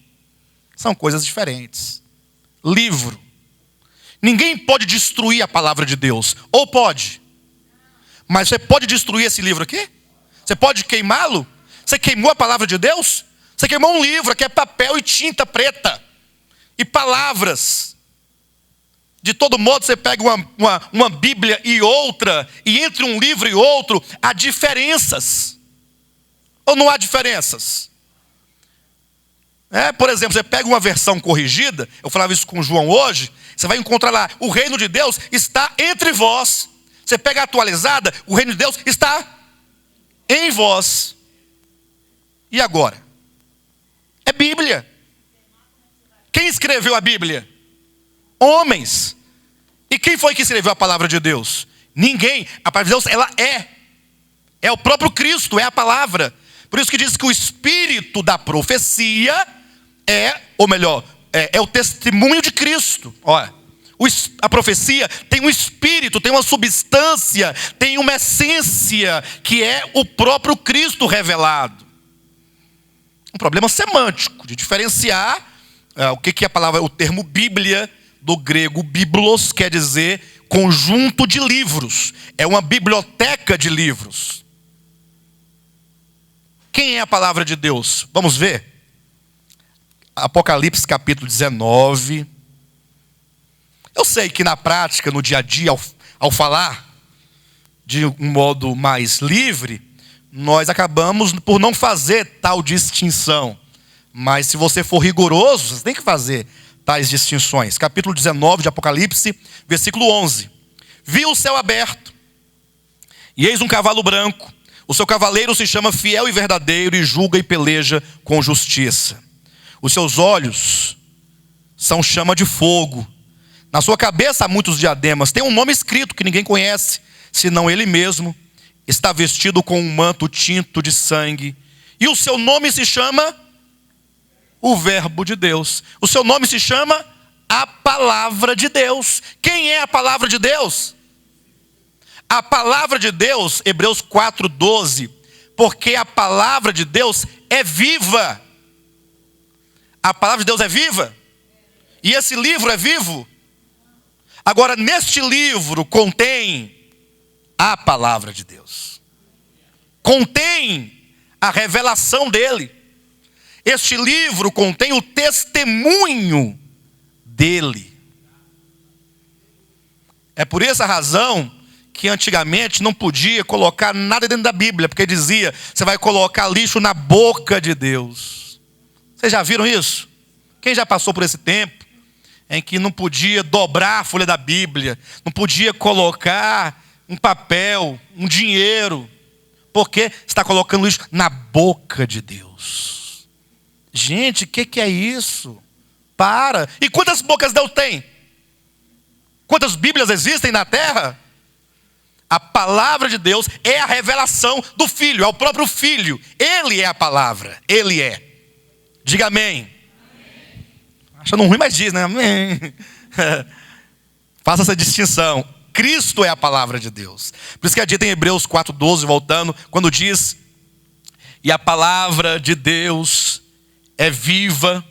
São coisas diferentes. Livro. Ninguém pode destruir a palavra de Deus. Ou pode? Mas você pode destruir esse livro aqui? Você pode queimá-lo? Você queimou a palavra de Deus? Você queimou um livro que é papel e tinta preta. E palavras. De todo modo, você pega uma Bíblia e outra, e entre um livro e outro, há diferenças. Ou não há diferenças? Por exemplo, você pega uma versão corrigida, eu falava isso com o João hoje, você vai encontrar lá, o reino de Deus está entre vós. Você pega a atualizada, o reino de Deus está em vós. E agora? É Bíblia. Quem escreveu a Bíblia? Homens. E quem foi que escreveu a palavra de Deus? Ninguém. A palavra de Deus, ela é o próprio Cristo, é a palavra. Por isso que diz que o espírito da profecia é o testemunho de Cristo. Olha, a profecia tem um espírito, tem uma substância, tem uma essência, que é o próprio Cristo revelado. Um problema semântico, de diferenciar o que é a palavra, o termo Bíblia, do grego biblos, quer dizer conjunto de livros. É uma biblioteca de livros. Quem é a palavra de Deus? Vamos ver? Apocalipse capítulo 19. Eu sei que na prática, no dia a dia, ao falar de um modo mais livre, nós acabamos por não fazer tal distinção. Mas se você for rigoroso, você tem que fazer tais distinções. Capítulo 19 de Apocalipse, versículo 11. Vi o céu aberto, e eis um cavalo branco. O seu cavaleiro se chama Fiel e Verdadeiro, e julga e peleja com justiça. Os seus olhos são chama de fogo. Na sua cabeça há muitos diademas. Tem um nome escrito que ninguém conhece, senão ele mesmo. Está vestido com um manto tinto de sangue. E o seu nome se chama o Verbo de Deus. O seu nome se chama a Palavra de Deus. Quem é a Palavra de Deus? A Palavra de Deus, Hebreus 4:12. Porque a Palavra de Deus é viva. A Palavra de Deus é viva. E esse livro é vivo. Agora, neste livro contém a palavra de Deus. Contém a revelação dele. Este livro contém o testemunho dele. É por essa razão que antigamente não podia colocar nada dentro da Bíblia, porque dizia, você vai colocar lixo na boca de Deus. Vocês já viram isso? Quem já passou por esse tempo em que não podia dobrar a folha da Bíblia, não podia colocar um papel, um dinheiro, porque está colocando lixo na boca de Deus. Gente, o que é isso? Para! E quantas bocas Deus tem? Quantas Bíblias existem na terra? A palavra de Deus é a revelação do Filho, é o próprio Filho. Ele é a palavra, Ele é. Diga amém. Amém. Achando ruim, mas diz, né? Amém. Faça essa distinção. Cristo é a palavra de Deus. Por isso que é dito em Hebreus 4:12, voltando, quando diz, e a palavra de Deus é viva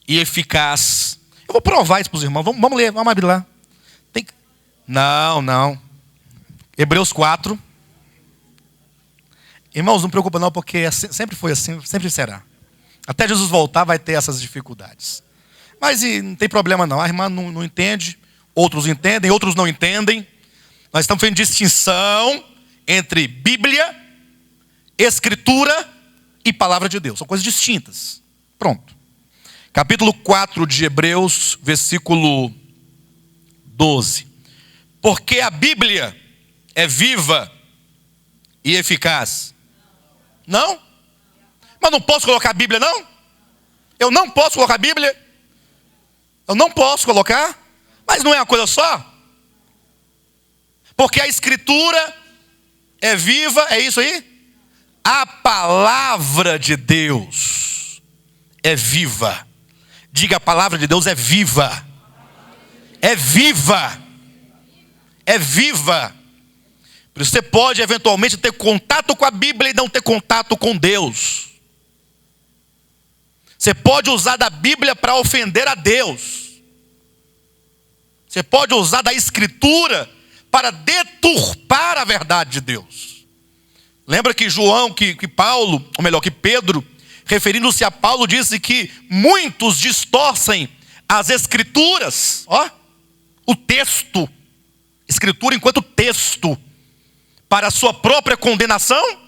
e eficaz. Eu vou provar isso para os irmãos. Vamos ler, vamos abrir lá. Não. Hebreus 4. Irmãos, não preocupa não, porque sempre foi assim, sempre será. Até Jesus voltar vai ter essas dificuldades. Mas não tem problema não. A irmã não entende, outros entendem, outros não entendem. Nós estamos fazendo distinção entre Bíblia, Escritura e Palavra de Deus. São coisas distintas. Pronto. Capítulo 4 de Hebreus, versículo 12. Porque a Bíblia é viva e eficaz. Não? Mas não posso colocar a Bíblia, não? Eu não posso colocar a Bíblia? Eu não posso colocar? Mas não é uma coisa só? Porque a Escritura é viva, é isso aí? A palavra de Deus é viva. Diga, a palavra de Deus é viva. É viva. É viva. Por isso você pode eventualmente ter contato com a Bíblia e não ter contato com Deus. Você pode usar da Bíblia para ofender a Deus. Você pode usar da Escritura para deturpar a verdade de Deus. Lembra que Paulo, ou melhor, que Pedro, referindo-se a Paulo, disse que muitos distorcem as Escrituras. O texto. Escritura enquanto texto. Para a sua própria condenação.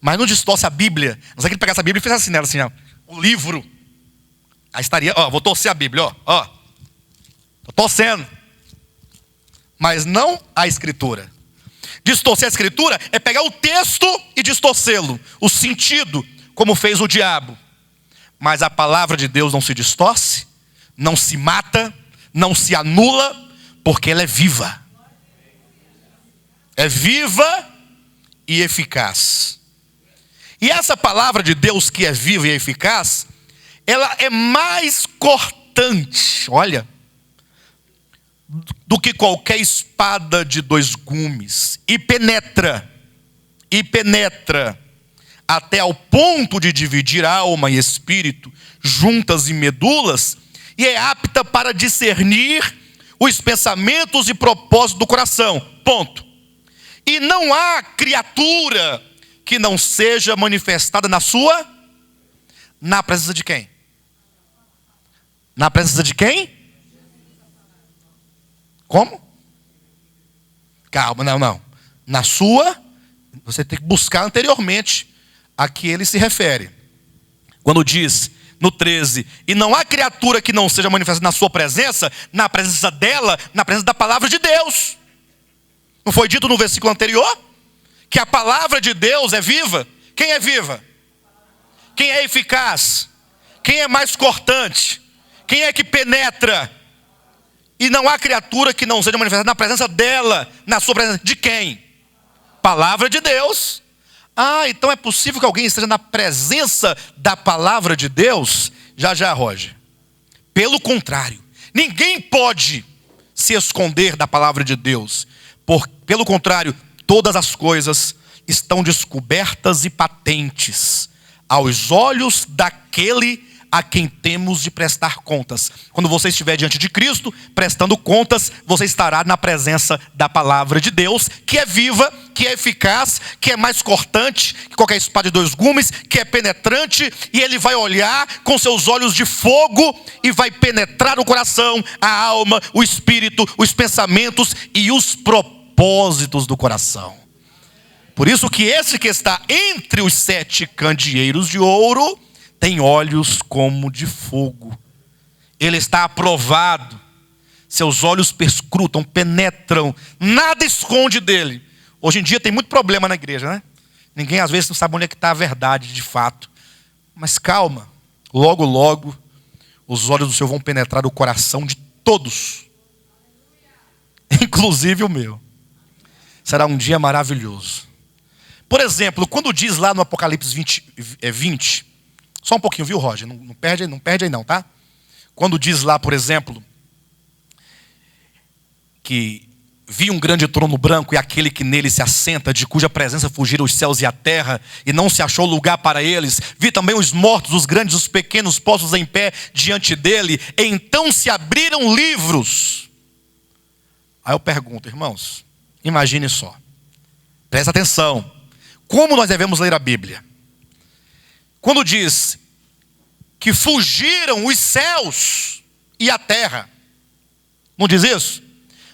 Mas não distorce a Bíblia. Não sei que ele pegasse a Bíblia e fez assim nela, assim, ó, o livro. Aí estaria, vou torcer a Bíblia, estou torcendo. Mas não a Escritura. Distorcer a Escritura é pegar o texto e distorcê-lo. O sentido, como fez o diabo. Mas a palavra de Deus não se distorce, não se mata, não se anula, porque ela é viva. É viva e eficaz. E essa palavra de Deus que é viva e eficaz, ela é mais cortante, olha, do que qualquer espada de 2 gumes. E penetra até ao ponto de dividir alma e espírito, juntas e medulas, e é apta para discernir os pensamentos e propósitos do coração. Ponto. E não há criatura que não seja manifestada na presença de quem? Na presença de quem? Como? Calma, não. Você tem que buscar anteriormente a que ele se refere. Quando diz, no 13, e não há criatura que não seja manifestada na sua presença, na presença dela, na presença da palavra de Deus. Não foi dito no versículo anterior? Que a palavra de Deus é viva? Quem é viva? Quem é eficaz? Quem é mais cortante? Quem é que penetra? E não há criatura que não seja manifestada na presença dela, na sua presença. De quem? Palavra de Deus. Então é possível que alguém esteja na presença da palavra de Deus? Já, Roger. Pelo contrário, ninguém pode se esconder da palavra de Deus. Pelo contrário, todas as coisas estão descobertas e patentes aos olhos daquele a quem temos de prestar contas. Quando você estiver diante de Cristo, prestando contas, você estará na presença da palavra de Deus, que é viva, que é eficaz, que é mais cortante que qualquer espada de dois gumes, que é penetrante, e ele vai olhar com seus olhos de fogo e vai penetrar o coração, a alma, o espírito, os pensamentos e os propósitos do coração. Por isso que esse que está entre os 7 candeeiros de ouro tem olhos como de fogo. Ele está aprovado. Seus olhos perscrutam, penetram, nada esconde dele. Hoje em dia tem muito problema na igreja, né? Ninguém às vezes não sabe onde é que está a verdade de fato. Mas calma, logo, logo, os olhos do Senhor vão penetrar o coração de todos. Inclusive o meu. Será um dia maravilhoso. Por exemplo, quando diz lá no Apocalipse 20, só um pouquinho, viu, Roger? Não perde aí não, tá? Quando diz lá, por exemplo, que vi um grande trono branco e aquele que nele se assenta, de cuja presença fugiram os céus e a terra, e não se achou lugar para eles. Vi também os mortos, os grandes, os pequenos, postos em pé diante dele. Então se abriram livros. Aí eu pergunto, irmãos, imagine só. Presta atenção. Como nós devemos ler a Bíblia? Quando diz que fugiram os céus e a terra, não diz isso?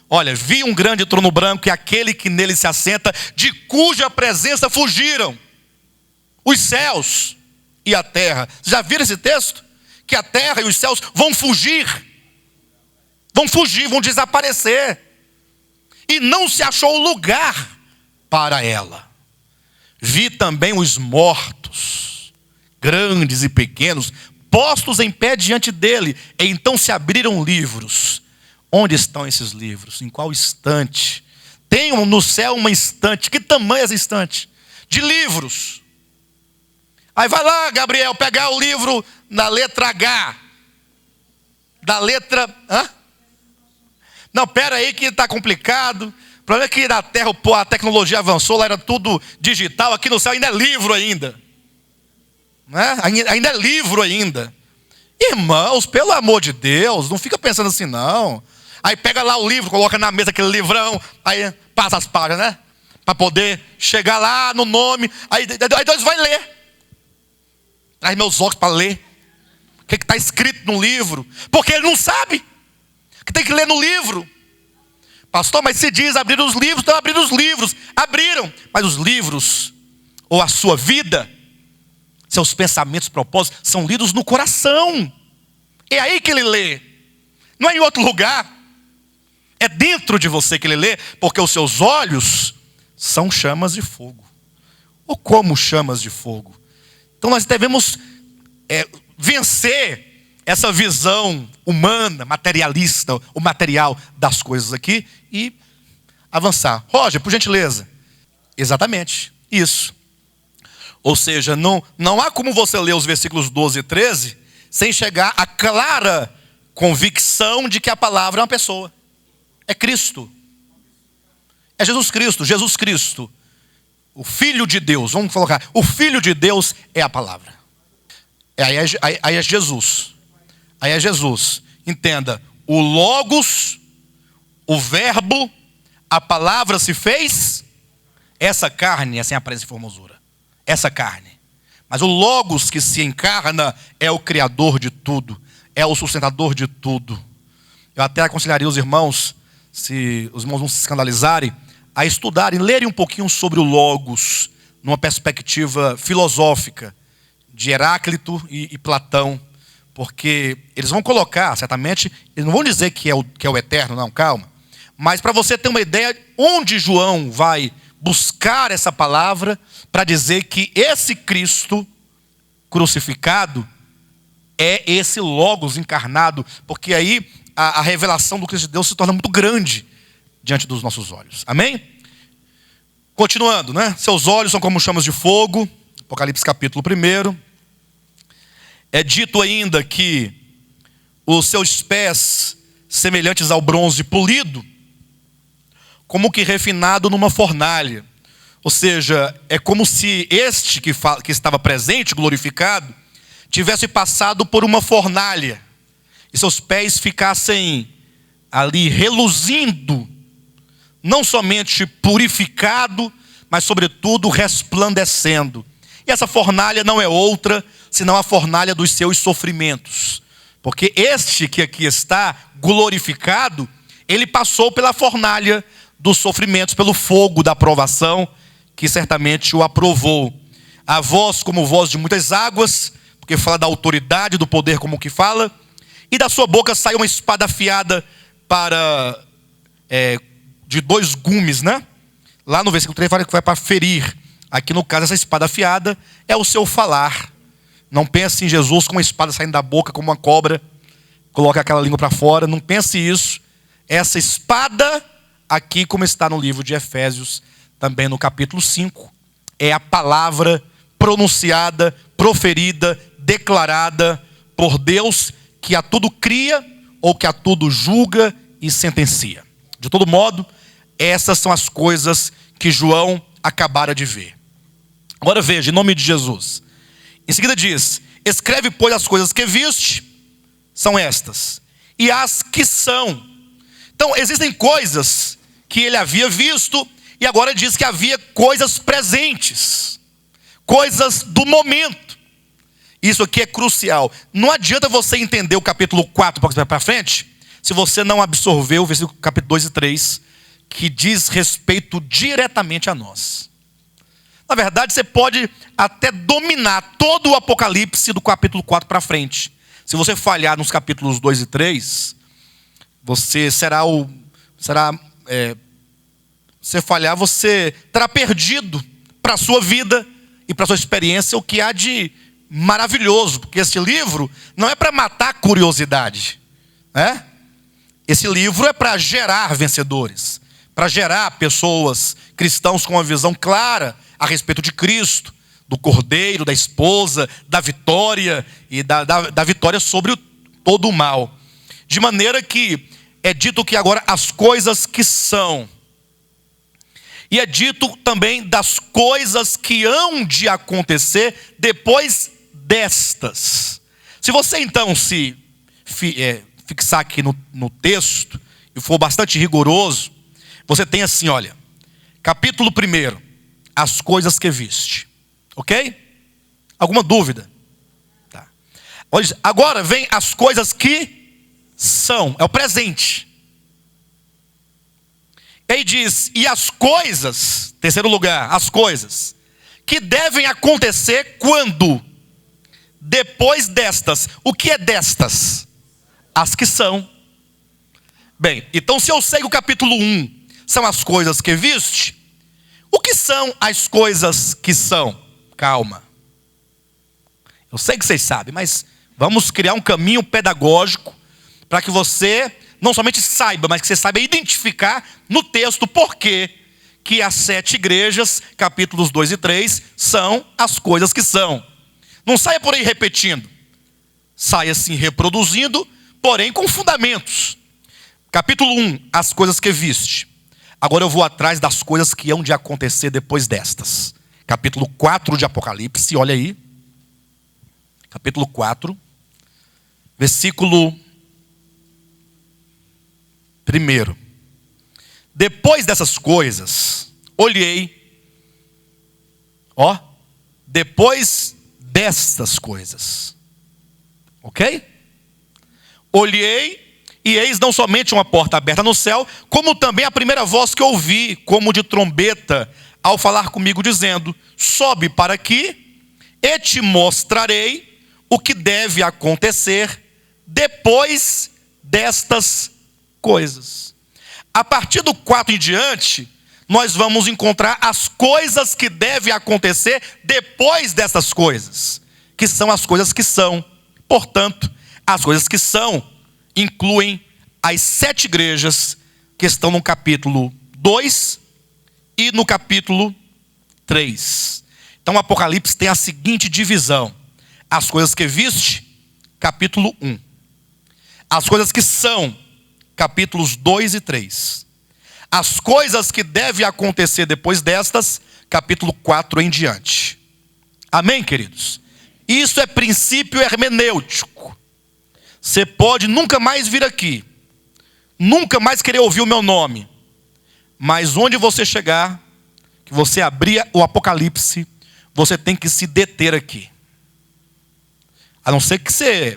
Olha, vi um grande trono branco e aquele que nele se assenta, de cuja presença fugiram os céus e a terra. Já viram esse texto? Que a terra e os céus vão fugir, vão desaparecer. E não se achou lugar para ela. Vi também os mortos, grandes e pequenos, postos em pé diante dele. E então se abriram livros. Onde estão esses livros? Em qual estante? Tem no céu uma estante. Que tamanho é essa estante? De livros. Aí vai lá, Gabriel, pegar o livro na letra H. Da letra... Não, pera aí que está complicado. O problema é que na Terra a tecnologia avançou, lá era tudo digital. Aqui no céu ainda é livro ainda. Né? Ainda é livro ainda. Irmãos, pelo amor de Deus, não fica pensando assim não. Aí pega lá o livro, coloca na mesa aquele livrão, aí passa as páginas, né? Para poder chegar lá no nome. Aí Deus vai ler. Traz meus óculos para ler. O que está escrito no livro? Porque ele não sabe. Que tem que ler no livro. Pastor, mas se diz abrir os livros, então abriram os livros. Abriram. Mas os livros, ou a sua vida, seus pensamentos, propósitos, são lidos no coração. É aí que ele lê. Não é em outro lugar. É dentro de você que ele lê, porque os seus olhos são chamas de fogo. Ou como chamas de fogo. Então nós devemos vencer essa visão humana, materialista, o material das coisas aqui e avançar. Roger, por gentileza. Exatamente, isso. Ou seja, não há como você ler os versículos 12 e 13 sem chegar à clara convicção de que a palavra é uma pessoa. É Cristo. É Jesus Cristo. Jesus Cristo. O Filho de Deus. Vamos colocar. O Filho de Deus é a palavra. Aí é Jesus. Aí é Jesus. Entenda. O Logos, o Verbo, a palavra se fez. Essa carne é sem aparência e formosura. Essa carne. Mas o Logos que se encarna é o Criador de tudo. É o sustentador de tudo. Eu até aconselharia os irmãos, se os irmãos não se escandalizarem, a estudarem, lerem um pouquinho sobre o Logos, numa perspectiva filosófica, de Heráclito e Platão, porque eles vão colocar, certamente, eles não vão dizer que é o eterno, não, calma, mas para você ter uma ideia, onde João vai buscar essa palavra, para dizer que esse Cristo crucificado é esse Logos encarnado, porque aí a revelação do Cristo de Deus se torna muito grande diante dos nossos olhos. Amém? Continuando, né? Seus olhos são como chamas de fogo. Apocalipse capítulo 1. É dito ainda que os seus pés semelhantes ao bronze polido, como que refinado numa fornalha. Ou seja, é como se este que estava presente, glorificado, tivesse passado por uma fornalha e seus pés ficassem ali reluzindo, não somente purificado, mas sobretudo resplandecendo. E essa fornalha não é outra senão a fornalha dos seus sofrimentos. Porque este que aqui está glorificado, ele passou pela fornalha dos sofrimentos, pelo fogo da provação, que certamente o aprovou. A voz como voz de muitas águas, porque fala da autoridade, do poder como que fala, e da sua boca saiu uma espada afiada de 2 gumes, né? Lá no versículo 3 fala que vai para ferir. Aqui no caso, essa espada afiada é o seu falar. Não pense em Jesus com uma espada saindo da boca como uma cobra, coloca aquela língua para fora. Não pense isso. Essa espada aqui, como está no livro de Efésios, também no capítulo 5, é a palavra pronunciada, proferida, declarada por Deus, que a tudo cria ou que a tudo julga e sentencia. De todo modo, essas são as coisas que João acabara de ver. Agora veja, em nome de Jesus. Em seguida diz: escreve, pois, as coisas que viste, são estas, e as que são. Então, existem coisas que ele havia visto, e agora diz que havia coisas presentes, coisas do momento. Isso aqui é crucial. Não adianta você entender o capítulo 4 para frente, se você não absorveu o versículo capítulo 2 e 3, que diz respeito diretamente a nós. Na verdade, você pode até dominar todo o Apocalipse do capítulo 4 para frente. Se você falhar nos capítulos 2 e 3, você se falhar, você terá perdido para a sua vida e para a sua experiência o que há de maravilhoso. Porque esse livro não é para matar a curiosidade, né? Esse livro é para gerar vencedores, para gerar pessoas, cristãos com uma visão clara a respeito de Cristo, do Cordeiro, da esposa, da vitória e da vitória sobre todo o mal. De maneira que é dito que agora as coisas que são. E é dito também das coisas que hão de acontecer depois destas. Se você então se fixar aqui no texto e for bastante rigoroso, você tem assim, olha, capítulo 1, as coisas que viste. Ok? Alguma dúvida? Tá. Agora vem as coisas que são. É o presente. E aí diz, e as coisas, terceiro lugar, as coisas que devem acontecer quando? Depois destas. O que é destas? As que são. Bem, então se eu sei que o capítulo 1 são as coisas que viste, o que são as coisas que são? Calma. Eu sei que vocês sabem, mas vamos criar um caminho pedagógico para que você não somente saiba, mas que você saiba identificar no texto por que as 7 igrejas, capítulos 2 e 3, são as coisas que são. Não saia por aí repetindo. Saia assim reproduzindo, porém com fundamentos. Capítulo 1, as coisas que viste. Agora eu vou atrás das coisas que hão de acontecer depois destas. Capítulo 4 de Apocalipse, olha aí. Capítulo 4, versículo 1. Depois dessas coisas, olhei. Depois destas coisas. Ok? Olhei. E eis não somente uma porta aberta no céu, como também a primeira voz que ouvi, como de trombeta, ao falar comigo, dizendo: sobe para aqui, e te mostrarei o que deve acontecer depois destas coisas. A partir do 4 em diante, nós vamos encontrar as coisas que devem acontecer depois destas coisas, que são as coisas que são. Portanto, as coisas que são incluem as 7 igrejas que estão no capítulo 2 e no capítulo 3. Então o Apocalipse tem a seguinte divisão: as coisas que viste, capítulo 1. As coisas que são, capítulos 2 e 3. As coisas que devem acontecer depois destas, capítulo 4 em diante. Amém, queridos? Isso é princípio hermenêutico. Você pode nunca mais vir aqui, nunca mais querer ouvir o meu nome, mas onde você chegar, que você abrir o Apocalipse, você tem que se deter aqui. A não ser que você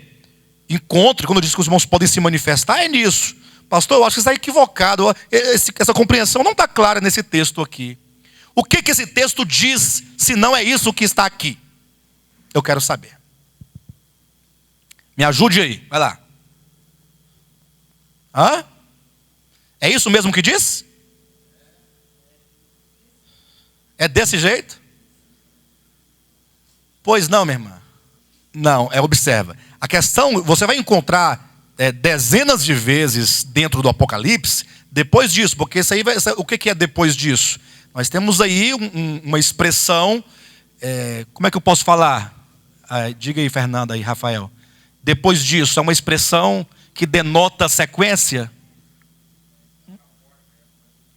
encontre, quando eu disse que os irmãos podem se manifestar, é nisso. Pastor, eu acho que você está equivocado. Essa compreensão não está clara nesse texto aqui. O que esse texto diz, se não é isso que está aqui? Eu quero saber. Me ajude aí, vai lá. Hã? É isso mesmo que diz? É desse jeito? Pois não, minha irmã. Não, observa. A questão, você vai encontrar dezenas de vezes dentro do Apocalipse, depois disso, porque isso aí o que é depois disso? Nós temos aí uma expressão, como é que eu posso falar? Diga aí, Fernanda e Rafael. Depois disso, é uma expressão que denota sequência,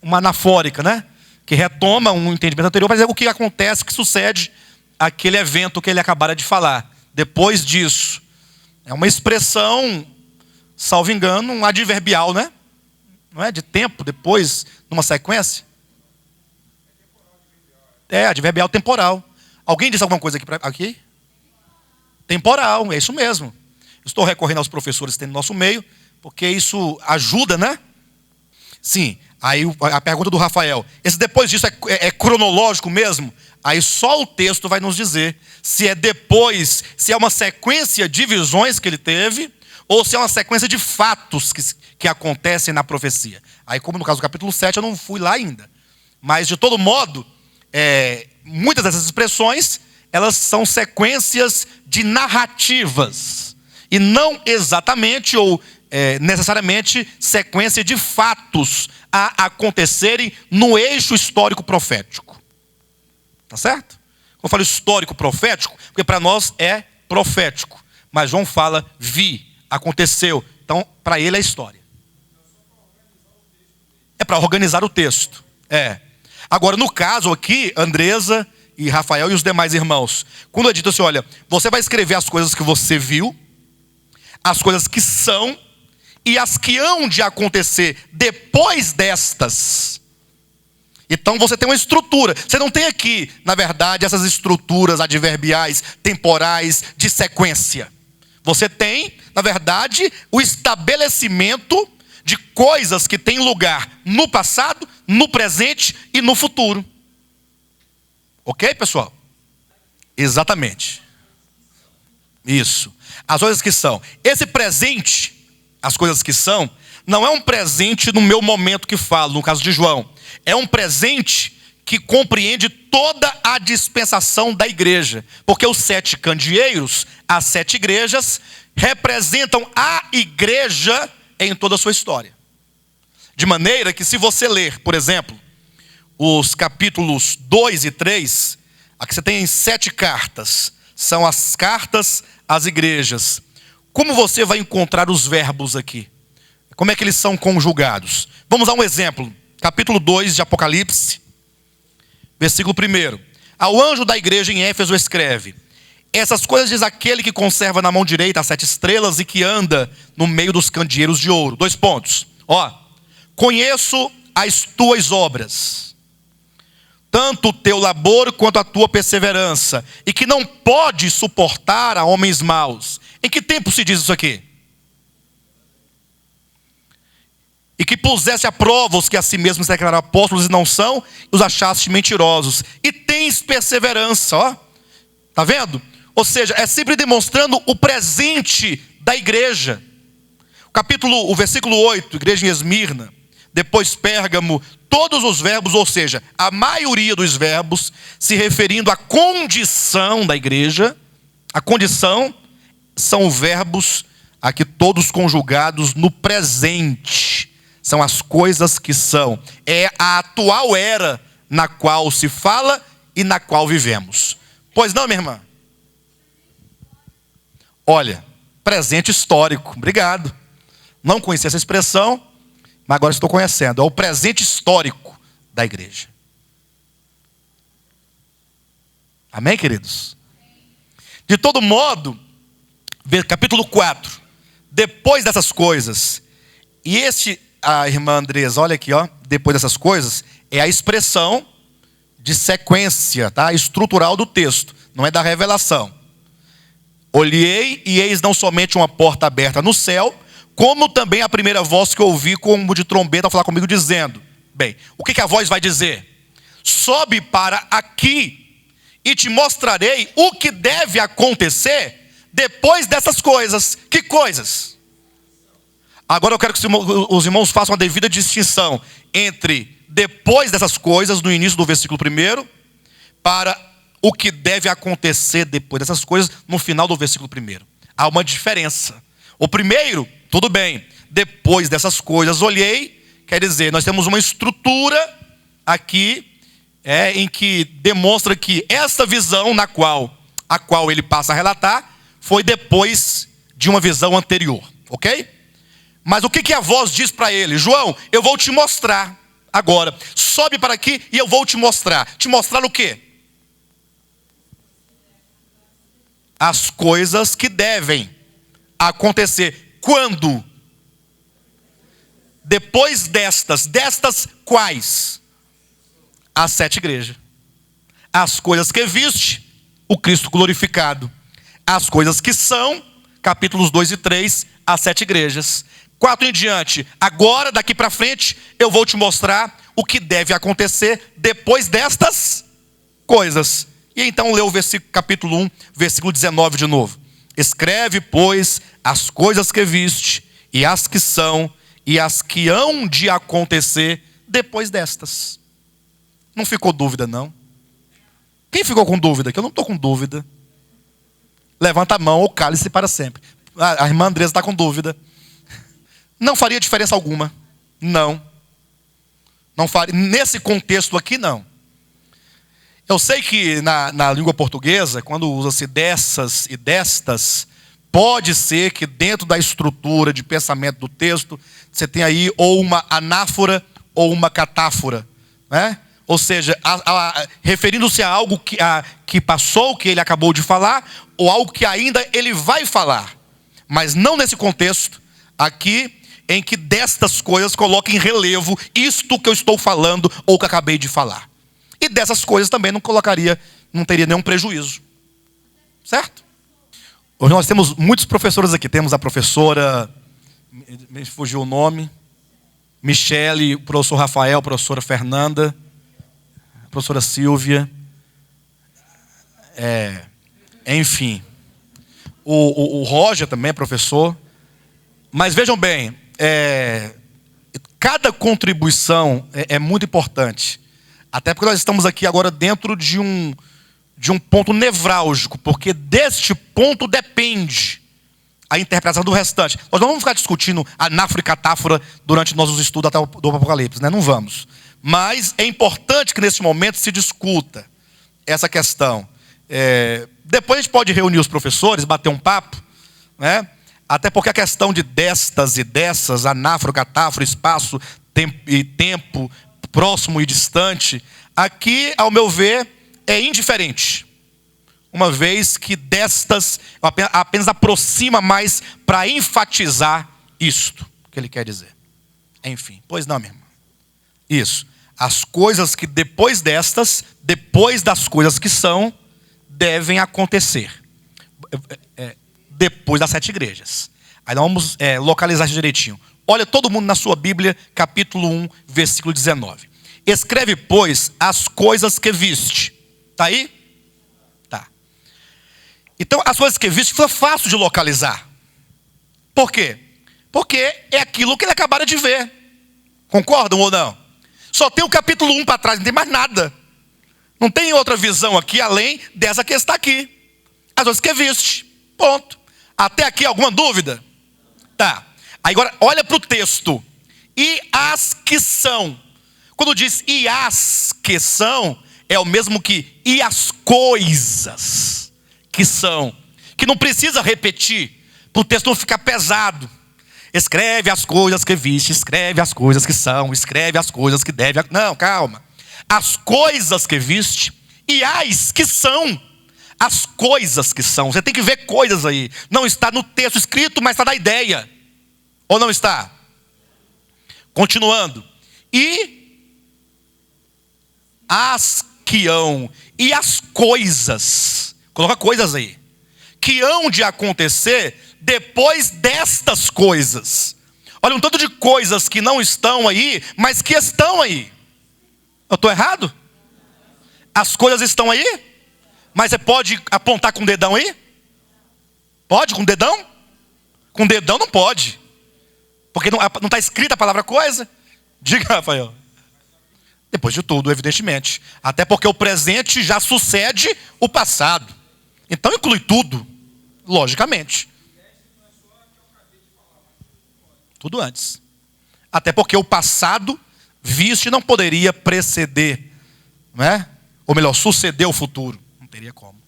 uma anafórica, né? Que retoma um entendimento anterior para dizer o que acontece, o que sucede aquele evento que ele acabara de falar. Depois disso, é uma expressão, salvo engano, um adverbial, né? Não é? De tempo, depois, numa sequência. Adverbial temporal. Alguém disse alguma coisa aqui? Temporal, é isso mesmo. Estou recorrendo aos professores que tem no nosso meio, porque isso ajuda, né? Sim. Aí a pergunta do Rafael, esse depois disso é cronológico mesmo? Aí só o texto vai nos dizer se é depois, se é uma sequência de visões que ele teve, ou se é uma sequência de fatos que acontecem na profecia. Aí, como no caso do capítulo 7, eu não fui lá ainda. Mas, de todo modo, muitas dessas expressões, elas são sequências de narrativas. E não exatamente, ou necessariamente, sequência de fatos a acontecerem no eixo histórico profético. Tá certo? Quando eu falo histórico profético, porque para nós é profético. Mas João fala, aconteceu. Então, para ele é história. É para organizar o texto. Agora, no caso aqui, Andresa e Rafael e os demais irmãos, quando é dito assim, olha, você vai escrever as coisas que você viu, as coisas que são e as que hão de acontecer depois destas. Então você tem uma estrutura. Você não tem aqui, na verdade, essas estruturas adverbiais, temporais, de sequência. Você tem, na verdade, o estabelecimento de coisas que têm lugar no passado, no presente e no futuro. Ok, pessoal? Exatamente. Isso. As coisas que são. Esse presente, as coisas que são, não é um presente no meu momento que falo, no caso de João. É um presente que compreende toda a dispensação da igreja. Porque os 7 candeeiros, as 7 igrejas, representam a igreja em toda a sua história. De maneira que, se você ler, por exemplo, os capítulos 2 e 3, aqui você tem 7 cartas. São as cartas às igrejas. Como você vai encontrar os verbos aqui? Como é que eles são conjugados? Vamos dar um exemplo. Capítulo 2 de Apocalipse, versículo 1. Ao anjo da igreja em Éfeso escreve: essas coisas diz aquele que conserva na mão direita as 7 estrelas e que anda no meio dos candeeiros de ouro. 2 pontos. Conheço as tuas obras, tanto o teu labor quanto a tua perseverança, e que não pode suportar a homens maus. Em que tempo se diz isso aqui? E que pusesse à prova os que a si mesmos declararam apóstolos e não são, e os achaste mentirosos. E tens perseverança, Está vendo? Ou seja, é sempre demonstrando o presente da igreja. O versículo 8, igreja em Esmirna, depois Pérgamo, todos os verbos, ou seja, a maioria dos verbos, se referindo à condição da igreja. A condição são verbos aqui todos conjugados no presente. São as coisas que são. É a atual era na qual se fala e na qual vivemos. Pois não, minha irmã? Olha, presente histórico. Obrigado. Não conhecia essa expressão, mas agora estou conhecendo. É o presente histórico da igreja. Amém, queridos? De todo modo, capítulo 4, depois dessas coisas, e a irmã Andresa, olha aqui, ó, depois dessas coisas, é a expressão de sequência, tá? Estrutural do texto, não é da revelação. Olhei e eis não somente uma porta aberta no céu, como também a primeira voz que ouvi como de trombeta falar comigo dizendo. Bem, o que a voz vai dizer? Sobe para aqui e te mostrarei o que deve acontecer depois dessas coisas. Que coisas? Agora eu quero que os irmãos façam a devida distinção entre depois dessas coisas, no início do versículo 1, para o que deve acontecer depois dessas coisas, no final do versículo 1. Há uma diferença. O primeiro, tudo bem, depois dessas coisas olhei, quer dizer, nós temos uma estrutura aqui, em que demonstra que essa visão a qual ele passa a relatar, foi depois de uma visão anterior, ok? Mas o que a voz diz para ele? João, eu vou te mostrar agora. Sobe para aqui e eu vou te mostrar. Te mostrar o quê? As coisas que devem acontecer. Quando? Depois destas quais? As 7 igrejas. As coisas que viste, o Cristo glorificado. As coisas que são, capítulos 2 e 3, as 7 igrejas. 4 em diante, agora daqui para frente, eu vou te mostrar o que deve acontecer depois destas coisas. E então lê o capítulo 1, versículo 19 de novo. Escreve, pois, as coisas que viste, e as que são, e as que hão de acontecer depois destas. Não ficou dúvida, não? Quem ficou com dúvida? Que eu não estou com dúvida. Levanta a mão ou cale-se para sempre. A irmã Andresa está com dúvida. Não faria diferença alguma. Não. Não faria. Nesse contexto aqui, não. Eu sei que na língua portuguesa, quando usa-se dessas e destas, pode ser que dentro da estrutura de pensamento do texto, você tem aí ou uma anáfora ou uma catáfora, né? Ou seja, referindo-se a algo que passou, que ele acabou de falar, ou algo que ainda ele vai falar. Mas não nesse contexto aqui, em que destas coisas coloca em relevo isto que eu estou falando ou que acabei de falar. E dessas coisas também não teria nenhum prejuízo. Certo? Hoje nós temos muitos professores aqui. Temos a professora, me fugiu o nome, Michele, o professor Rafael, a professora Fernanda, a professora Silvia. Enfim. O Roger também é professor. Mas vejam bem, cada contribuição é muito importante. Até porque nós estamos aqui agora dentro de um ponto nevrálgico, porque deste ponto depende a interpretação do restante. Nós não vamos ficar discutindo anáfora e catáfora durante nossos estudos até do Apocalipse, né? Não vamos. Mas é importante que nesse momento se discuta essa questão. Depois a gente pode reunir os professores, bater um papo, né? Até porque a questão de destas e dessas, anáfora, catáfora, espaço e tempo, próximo e distante, aqui, ao meu ver, é indiferente. Uma vez que destas apenas aproxima mais para enfatizar isto que ele quer dizer. Enfim, pois não, minha irmã. Isso. As coisas que depois destas, depois das coisas que são, devem acontecer. Depois das 7 igrejas. Aí nós vamos localizar isso direitinho. Olha todo mundo na sua Bíblia, capítulo 1, versículo 19. Escreve, pois, as coisas que viste. Está aí? Tá. Então, as coisas que viste foi fácil de localizar. Por quê? Porque é aquilo que ele acabaram de ver. Concordam ou não? Só tem o capítulo 1 para trás, não tem mais nada. Não tem outra visão aqui, além dessa que está aqui. As coisas que viste. Ponto. Até aqui alguma dúvida? Tá. Agora olha para o texto. E as que são. Quando diz e as que são, é o mesmo que e as coisas que são. Que não precisa repetir, para o texto não ficar pesado. Escreve as coisas que viste, escreve as coisas que são, escreve as coisas que deve. Não, calma. As coisas que viste e as que são. As coisas que são. Você tem que ver coisas aí. Não está no texto escrito, mas está na ideia. Ou não está? Continuando. E as que hão. E as coisas. Coloca coisas aí. Que hão de acontecer depois destas coisas. Olha, um tanto de coisas que não estão aí, mas que estão aí. Eu estou errado? As coisas estão aí? Mas você pode apontar com o dedão aí? Pode com o dedão? Com o dedão não pode. Porque não está escrita a palavra coisa. Diga, Rafael. Depois de tudo, evidentemente. Até porque o presente já sucede o passado. Então inclui tudo. Logicamente. Tudo antes. Até porque o passado, visto, não poderia preceder. Não é? Ou melhor, suceder o futuro. Não teria como.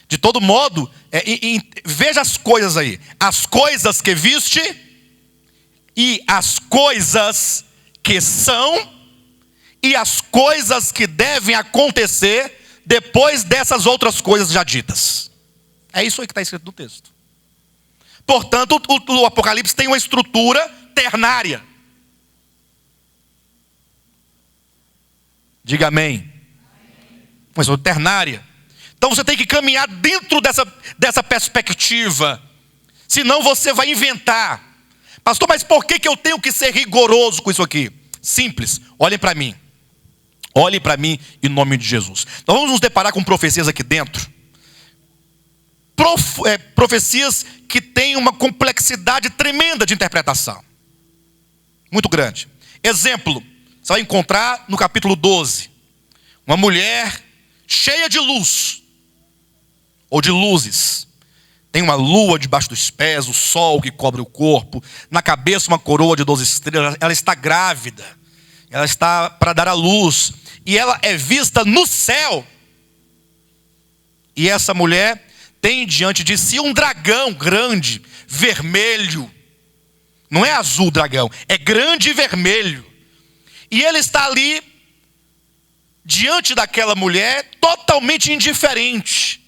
De todo modo, veja as coisas aí. As coisas que viste e as coisas que são e as coisas que devem acontecer depois dessas outras coisas já ditas. É isso aí que está escrito no texto. Portanto, o Apocalipse tem uma estrutura ternária. Diga amém. Uma estrutura ternária. Então você tem que caminhar dentro dessa perspectiva. Senão você vai inventar. Pastor, mas por que eu tenho que ser rigoroso com isso aqui? Simples, olhem para mim. Olhem para mim em nome de Jesus. Nós vamos nos deparar com profecias aqui dentro. Profecias que têm uma complexidade tremenda de interpretação. Muito grande. Exemplo, você vai encontrar no capítulo 12. Uma mulher cheia de luz. Ou de luzes. Tem uma lua debaixo dos pés, o sol que cobre o corpo. Na cabeça uma coroa de 12 estrelas. Ela está grávida. Ela está para dar à luz. E ela é vista no céu. E essa mulher tem diante de si um dragão grande, vermelho. Não é azul o dragão, é grande e vermelho. E ele está ali, diante daquela mulher, totalmente indiferente.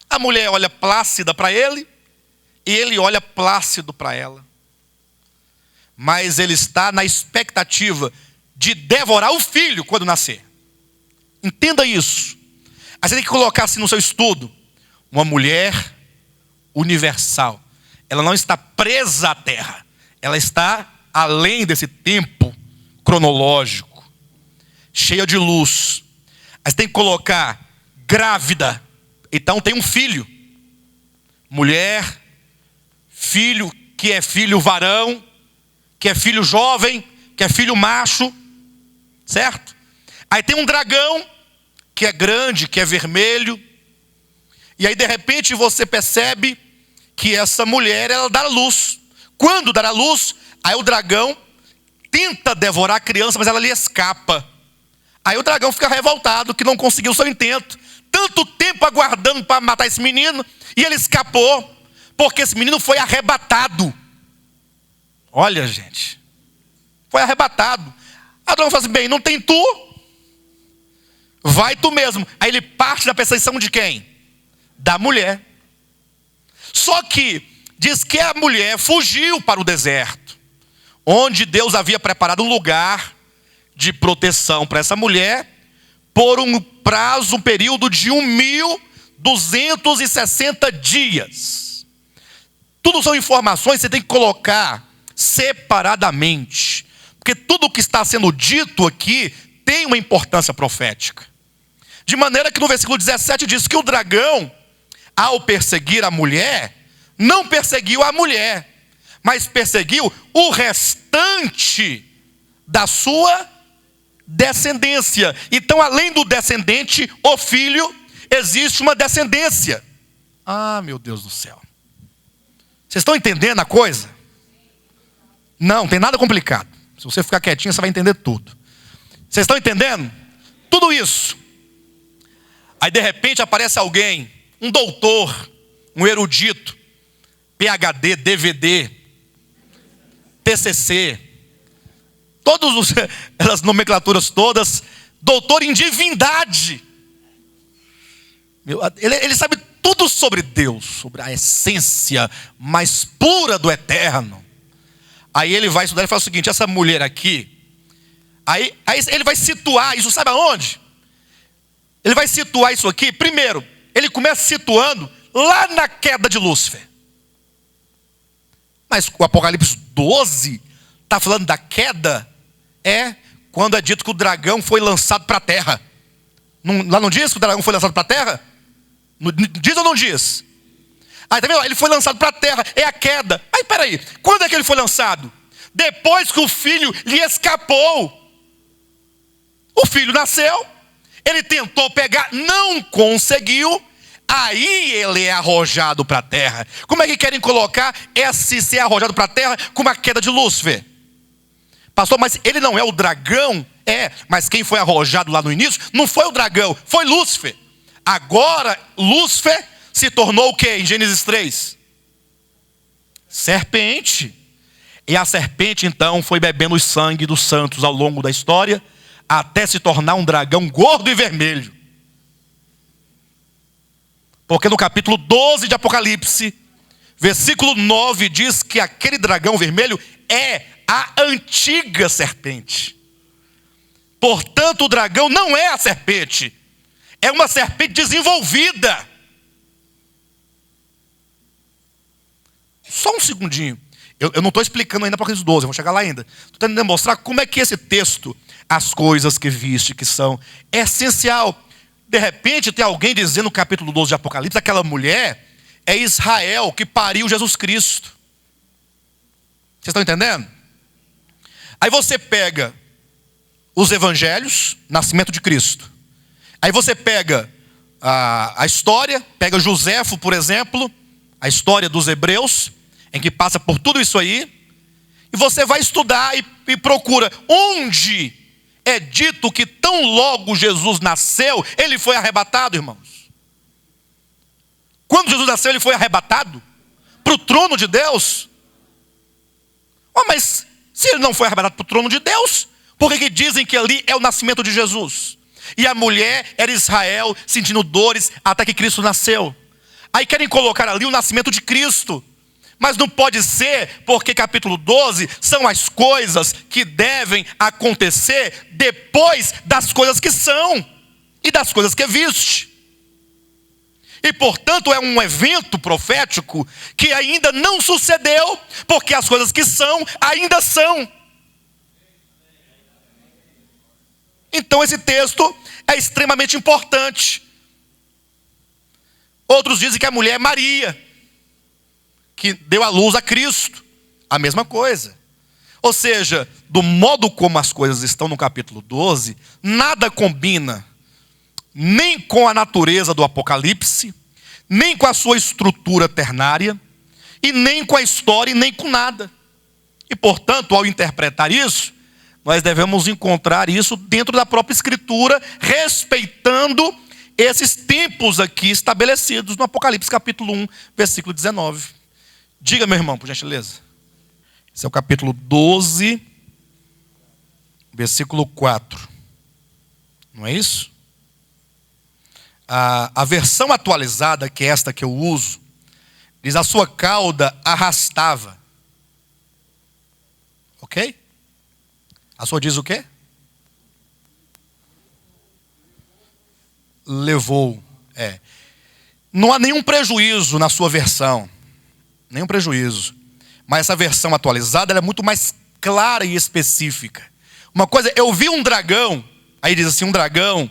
A mulher olha plácida para ele, e ele olha plácido para ela. Mas ele está na expectativa de devorar o filho quando nascer. Entenda isso. Aí você tem que colocar assim no seu estudo. Uma mulher universal. Ela não está presa à terra. Ela está além desse tempo cronológico. Cheia de luz. Aí você tem que colocar grávida. Então tem um filho. Mulher, filho, que é filho varão, que é filho jovem, que é filho macho. Certo? Aí tem um dragão, que é grande, que é vermelho. E aí de repente você percebe que essa mulher, ela dá luz. Quando dá luz, aí o dragão tenta devorar a criança, mas ela lhe escapa. Aí o dragão fica revoltado, que não conseguiu o seu intento. Tanto tempo aguardando para matar esse menino, e ele escapou, porque esse menino foi arrebatado. Olha, gente, foi arrebatado. A dragão fala assim, bem, não tem tu, vai tu mesmo. Aí ele parte da percepção de quem? Da mulher. Só que diz que a mulher fugiu para o deserto, onde Deus havia preparado um lugar de proteção para essa mulher, por um prazo, um período de 1260 dias. Tudo são informações que você tem que colocar separadamente, porque tudo o que está sendo dito aqui tem uma importância profética. De maneira que no versículo 17 diz que o dragão, ao perseguir a mulher, não perseguiu a mulher, mas perseguiu o restante da sua descendência. Então, além do descendente, o filho, existe uma descendência. Ah, meu Deus do céu. Vocês estão entendendo a coisa? Não tem nada complicado. Se você ficar quietinho, você vai entender tudo. Vocês estão entendendo? Tudo isso. Aí de repente aparece alguém, um doutor, um erudito, PhD, DVD, TCC, as nomenclaturas todas, doutor em divindade. Ele sabe tudo sobre Deus, sobre a essência mais pura do eterno. Aí ele vai estudar e fala o seguinte: essa mulher aqui, aí ele vai situar isso, sabe aonde? Ele vai situar isso aqui, primeiro, ele começa situando lá na queda de Lúcifer. Mas o Apocalipse 12 está falando da queda, quando é dito que o dragão foi lançado para a terra. Lá não diz que o dragão foi lançado para a terra? Diz ou não diz? Aí tá vendo? Ele foi lançado para a terra, é a queda. Aí peraí, quando é que ele foi lançado? Depois que o filho lhe escapou. O filho nasceu, ele tentou pegar, não conseguiu, aí ele é arrojado para a terra. Como é que querem colocar esse ser arrojado para a terra como a queda de Lúcifer? Pastor, mas ele não é o dragão? Mas quem foi arrojado lá no início não foi o dragão, foi Lúcifer. Agora Lúcifer se tornou o que em Gênesis 3? Serpente. E a serpente então foi bebendo o sangue dos santos ao longo da história, até se tornar um dragão gordo e vermelho. Porque no capítulo 12 de Apocalipse, versículo 9, diz que aquele dragão vermelho é a antiga serpente. Portanto, o dragão não é a serpente, é uma serpente desenvolvida. Só um segundinho. Eu não estou explicando ainda para Apocalipse 12, eu vou chegar lá ainda. Estou tentando demonstrar como é que esse texto, as coisas que viste, que são, é essencial. De repente tem alguém dizendo no capítulo 12 de Apocalipse, aquela mulher é Israel que pariu Jesus Cristo. Vocês estão entendendo? Aí você pega os evangelhos, nascimento de Cristo. Aí você pega a história, pega Joséfo, por exemplo, a história dos hebreus, em que passa por tudo isso aí, e você vai estudar e procura onde é dito que tão logo Jesus nasceu, ele foi arrebatado, irmãos. Quando Jesus nasceu, ele foi arrebatado para o trono de Deus. Mas se ele não foi arrebatado para o trono de Deus, por que dizem que ali é o nascimento de Jesus? E a mulher era Israel, sentindo dores até que Cristo nasceu. Aí querem colocar ali o nascimento de Cristo. Mas não pode ser, porque capítulo 12 são as coisas que devem acontecer depois das coisas que são e das coisas que viste. E portanto é um evento profético que ainda não sucedeu, porque as coisas que são ainda são. Então esse texto é extremamente importante. Outros dizem que a mulher é Maria, que deu à luz a Cristo. A mesma coisa. Ou seja, do modo como as coisas estão no capítulo 12, nada combina nem com a natureza do Apocalipse, nem com a sua estrutura ternária, e nem com a história, e nem com nada. E portanto, ao interpretar isso, nós devemos encontrar isso dentro da própria Escritura, respeitando esses tempos aqui estabelecidos no Apocalipse capítulo 1, versículo 19. Diga, meu irmão, por gentileza. Esse é o capítulo 12, versículo 4. Não é isso? A versão atualizada, que é esta que eu uso, diz: a sua cauda arrastava. Ok? A sua diz o quê? Levou. Não há nenhum prejuízo na sua versão. Nenhum prejuízo. Mas essa versão atualizada ela é muito mais clara e específica. Uma coisa, eu vi um dragão, aí diz assim, um dragão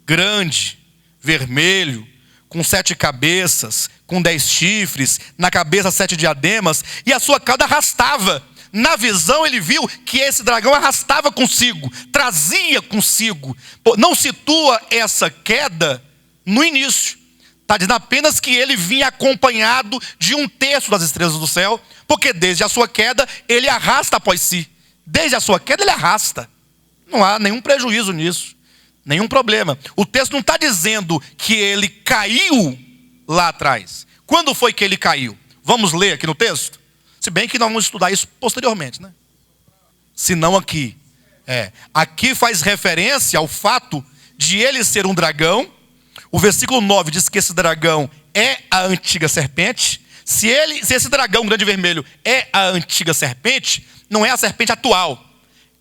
grande, vermelho, com 7 cabeças, com 10 chifres, na cabeça 7 diademas, e a sua cauda arrastava. Na visão ele viu que esse dragão arrastava consigo, trazia consigo. Não situa essa queda no início. Está dizendo apenas que ele vinha acompanhado de 1/3 das estrelas do céu, porque desde a sua queda ele arrasta após si. Desde a sua queda ele arrasta. Não há nenhum prejuízo nisso, nenhum problema. O texto não está dizendo que ele caiu lá atrás. Quando foi que ele caiu? Vamos ler aqui no texto? Se bem que nós vamos estudar isso posteriormente, né? Se não aqui. Aqui faz referência ao fato de ele ser um dragão, O versículo 9 diz que esse dragão é a antiga serpente. Se esse dragão grande vermelho é a antiga serpente, não é a serpente atual,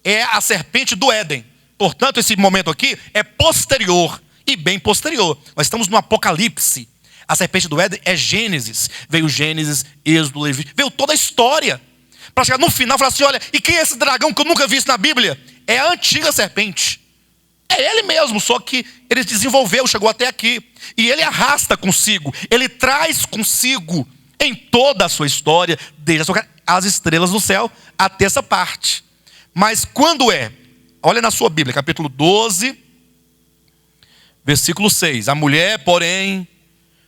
é a serpente do Éden. Portanto, esse momento aqui é posterior, e bem posterior. Nós estamos no Apocalipse. A serpente do Éden é Gênesis. Veio Gênesis, Êxodo, Levítico, veio toda a história. Para chegar no final e falar assim, olha, e quem é esse dragão que eu nunca vi isso na Bíblia? É a antiga serpente. É ele mesmo, só que ele desenvolveu, chegou até aqui. E ele arrasta consigo, ele traz consigo em toda a sua história, desde as estrelas do céu até essa parte. Mas quando é? Olha na sua Bíblia, capítulo 12, versículo 6. A mulher, porém,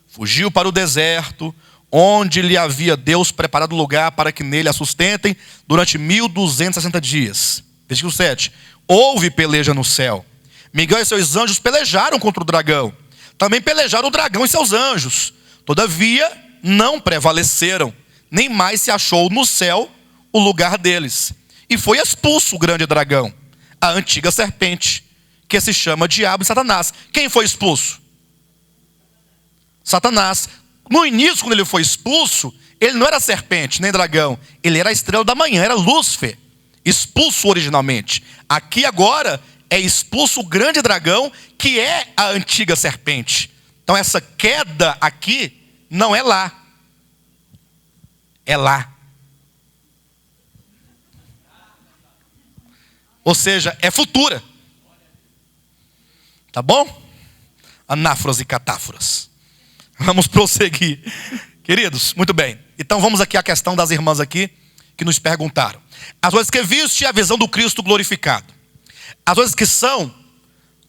fugiu para o deserto, onde lhe havia Deus preparado lugar para que nele a sustentem durante 1260 dias. Versículo 7. Houve peleja no céu. Miguel e seus anjos pelejaram contra o dragão. Também pelejaram o dragão e seus anjos. Todavia, não prevaleceram. Nem mais se achou no céu o lugar deles. E foi expulso o grande dragão, a antiga serpente, que se chama Diabo e Satanás. Quem foi expulso? Satanás. No início, quando ele foi expulso, ele não era serpente, nem dragão. Ele era a estrela da manhã, era Lúcifer. Expulso originalmente. Aqui agora é expulso o grande dragão, que é a antiga serpente. Então essa queda aqui não é lá. É lá. Ou seja, é futura. Tá bom? Anáforas e catáforas. Vamos prosseguir. Queridos, muito bem. Então vamos aqui à questão das irmãs aqui, que nos perguntaram. As coisas que viste é a visão do Cristo glorificado. As coisas que são,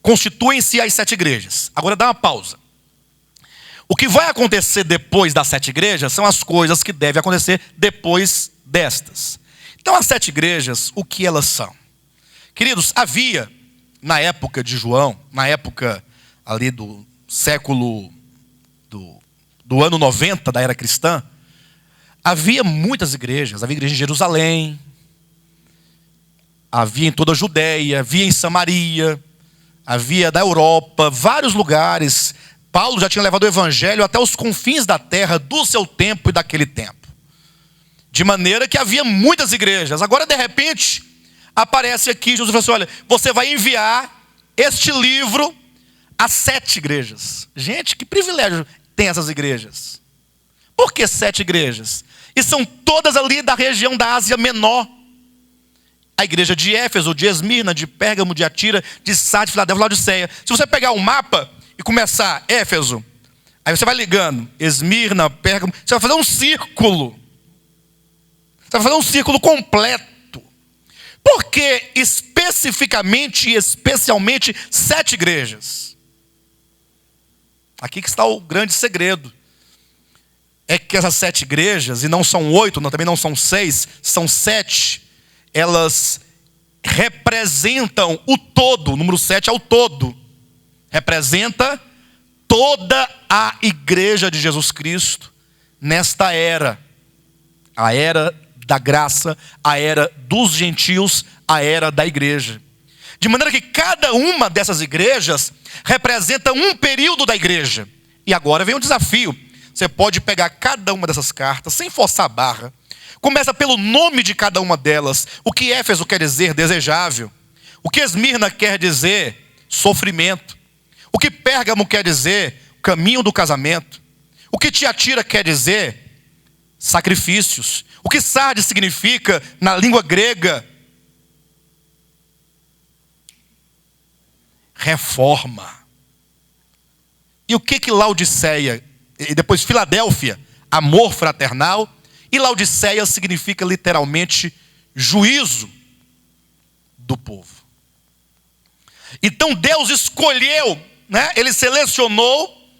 constituem-se as 7 igrejas. Agora dá uma pausa. O que vai acontecer depois das 7 igrejas são as coisas que devem acontecer depois destas. Então as 7 igrejas, o que elas são? Queridos, havia, na época de João, na época ali do século, do ano 90 da era cristã, havia muitas igrejas. Havia igreja em Jerusalém, havia em toda a Judéia, havia em Samaria, havia da Europa, vários lugares. Paulo já tinha levado o evangelho até os confins da terra do seu tempo e daquele tempo. De maneira que havia muitas igrejas. Agora, de repente, aparece aqui, Jesus falou assim, olha, você vai enviar este livro a 7 igrejas. Gente, que privilégio tem essas igrejas. Por que 7 igrejas? E são todas ali da região da Ásia Menor. A igreja de Éfeso, de Esmirna, de Pérgamo, de Atira, de Sardes, de Filadélfia, Laodiceia. Se você pegar um mapa e começar Éfeso, aí você vai ligando Esmirna, Pérgamo, você vai fazer um círculo. Você vai fazer um círculo completo. Por que especificamente e especialmente 7 igrejas? Aqui que está o grande segredo. É que essas 7 igrejas, e não são 8, também não são 6, são 7, elas representam o todo. O número 7 é o todo. Representa toda a igreja de Jesus Cristo nesta era. A era da graça, a era dos gentios, a era da igreja. De maneira que cada uma dessas igrejas representa um período da igreja. E agora vem um desafio. Você pode pegar cada uma dessas cartas, sem forçar a barra. Começa pelo nome de cada uma delas. O que Éfeso quer dizer? Desejável. O que Esmirna quer dizer? Sofrimento. O que Pérgamo quer dizer? Caminho do casamento. O que Tiatira quer dizer? Sacrifícios. O que Sardes significa na língua grega? Reforma. E o que Laodiceia, e depois Filadélfia, amor fraternal, e Laodiceia significa literalmente juízo do povo. Então Deus escolheu, Ele selecionou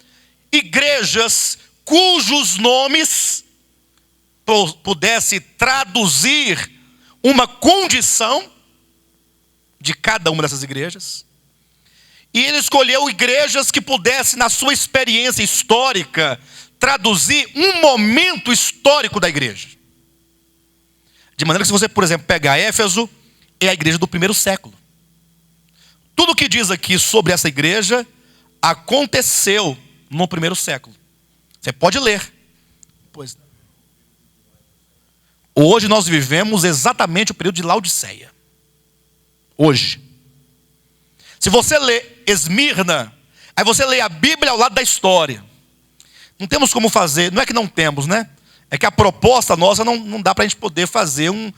igrejas cujos nomes pudesse traduzir uma condição de cada uma dessas igrejas. E Ele escolheu igrejas que pudessem, na sua experiência histórica, traduzir um momento histórico da igreja. De maneira que, se você, por exemplo, pegar Éfeso, é a igreja do 1º século. Tudo que diz aqui sobre essa igreja, aconteceu no primeiro século. Você pode ler. Pois. Hoje nós vivemos exatamente o período de Laodiceia. Hoje. Se você lê Esmirna, aí você lê a Bíblia ao lado da história. Não temos como fazer, não é que não temos, né? É que a proposta nossa não dá para a gente poder fazer um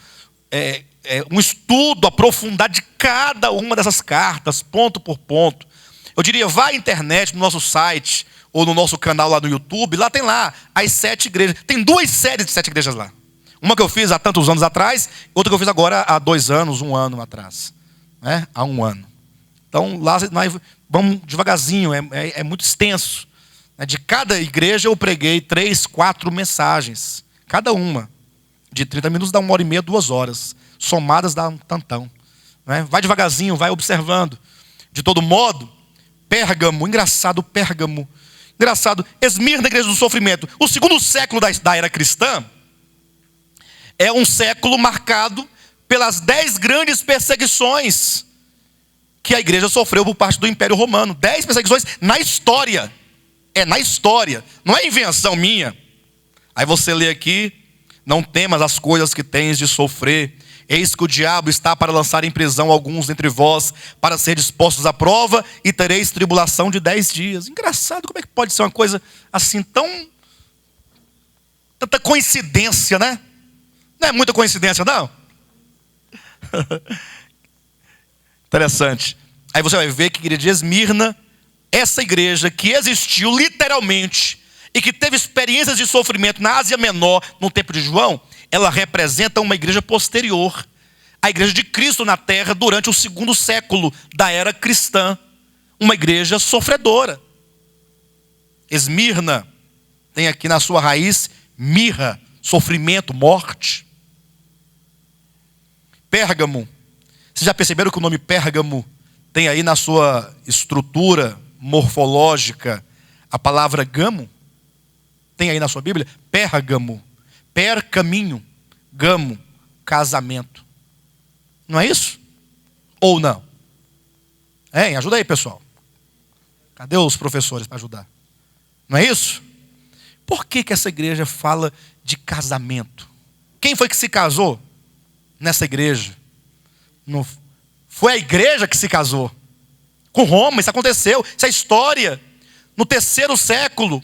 estudo aprofundado de cada uma dessas cartas, ponto por ponto. Eu diria, vá à internet, no nosso site, ou no nosso canal lá no YouTube, lá tem lá as 7 igrejas. Tem 2 séries de 7 igrejas lá. Uma que eu fiz há tantos anos atrás, outra que eu fiz agora há 2 anos, 1 ano atrás. Né? Há 1 ano. Então lá nós vamos devagarzinho, é muito extenso. De cada igreja eu preguei 3, 4 mensagens. Cada uma. De 30 minutos dá 1h30, 2 horas. Somadas dá um tantão. Vai devagarzinho, vai observando. De todo modo, Pérgamo, engraçado Pérgamo. Engraçado, Esmirna, igreja do sofrimento. O segundo século da era cristã é um século marcado pelas 10 grandes perseguições que a igreja sofreu por parte do Império Romano. 10 perseguições na história. Na história. Não é invenção minha. Aí você lê aqui: não temas as coisas que tens de sofrer. Eis que o diabo está para lançar em prisão alguns dentre vós, para ser dispostos à prova, e tereis tribulação de 10 dias. Engraçado, como é que pode ser uma coisa assim tanta coincidência, né? Não é muita coincidência, não? Interessante. Aí você vai ver que a igreja de Esmirna, essa igreja que existiu literalmente e que teve experiências de sofrimento na Ásia Menor no tempo de João, ela representa uma igreja posterior, a igreja de Cristo na terra durante o segundo século da era cristã. Uma igreja sofredora. Esmirna tem aqui na sua raiz mirra, sofrimento, morte. Pérgamo, vocês já perceberam que o nome Pérgamo tem aí na sua estrutura morfológica a palavra gamo? Tem aí na sua Bíblia? Pérgamo. Caminho, gamo, casamento. Não é isso? Ou não? Ajuda aí, pessoal. Cadê os professores para ajudar? Não é isso? Por que essa igreja fala de casamento? Quem foi que se casou nessa igreja? Não foi a igreja que se casou com Roma. Isso aconteceu, isso é história. No 3º século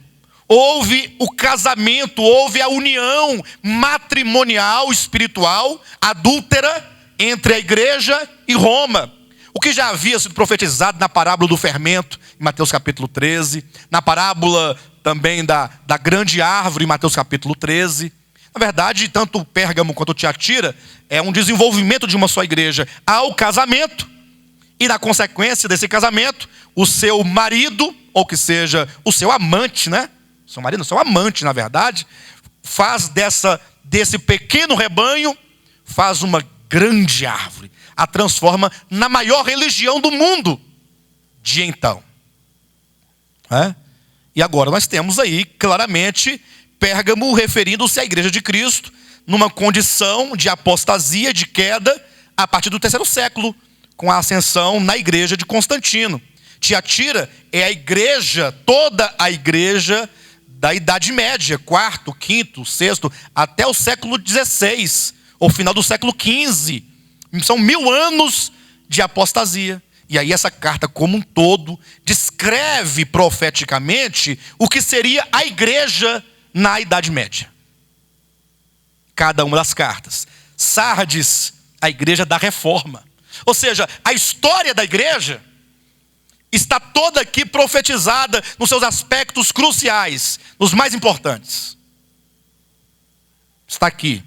houve o casamento, houve a união matrimonial, espiritual, adúltera, entre a igreja e Roma. O que já havia sido profetizado na parábola do fermento, em Mateus capítulo 13. Na parábola também da grande árvore, em Mateus capítulo 13. Na verdade, tanto Pérgamo quanto Tiatira é um desenvolvimento de uma só igreja ao casamento. E na consequência desse casamento, o seu marido, ou que seja, o seu amante, né? Seu marido, seu amante, na verdade, faz desse pequeno rebanho, faz uma grande árvore, a transforma na maior religião do mundo de então. E agora nós temos aí, claramente, Pérgamo referindo-se à igreja de Cristo, numa condição de apostasia, de queda, a partir do 3º século, com a ascensão na igreja de Constantino. Tiatira é a igreja, toda a igreja da Idade Média, 4º, 5º, 6º, até o século XVI, ou final do século XV. São 1000 anos de apostasia. E aí essa carta como um todo descreve profeticamente o que seria a igreja na Idade Média. Cada uma das cartas. Sardes, a igreja da reforma. Ou seja, a história da igreja está toda aqui profetizada nos seus aspectos cruciais, nos mais importantes. Está aqui.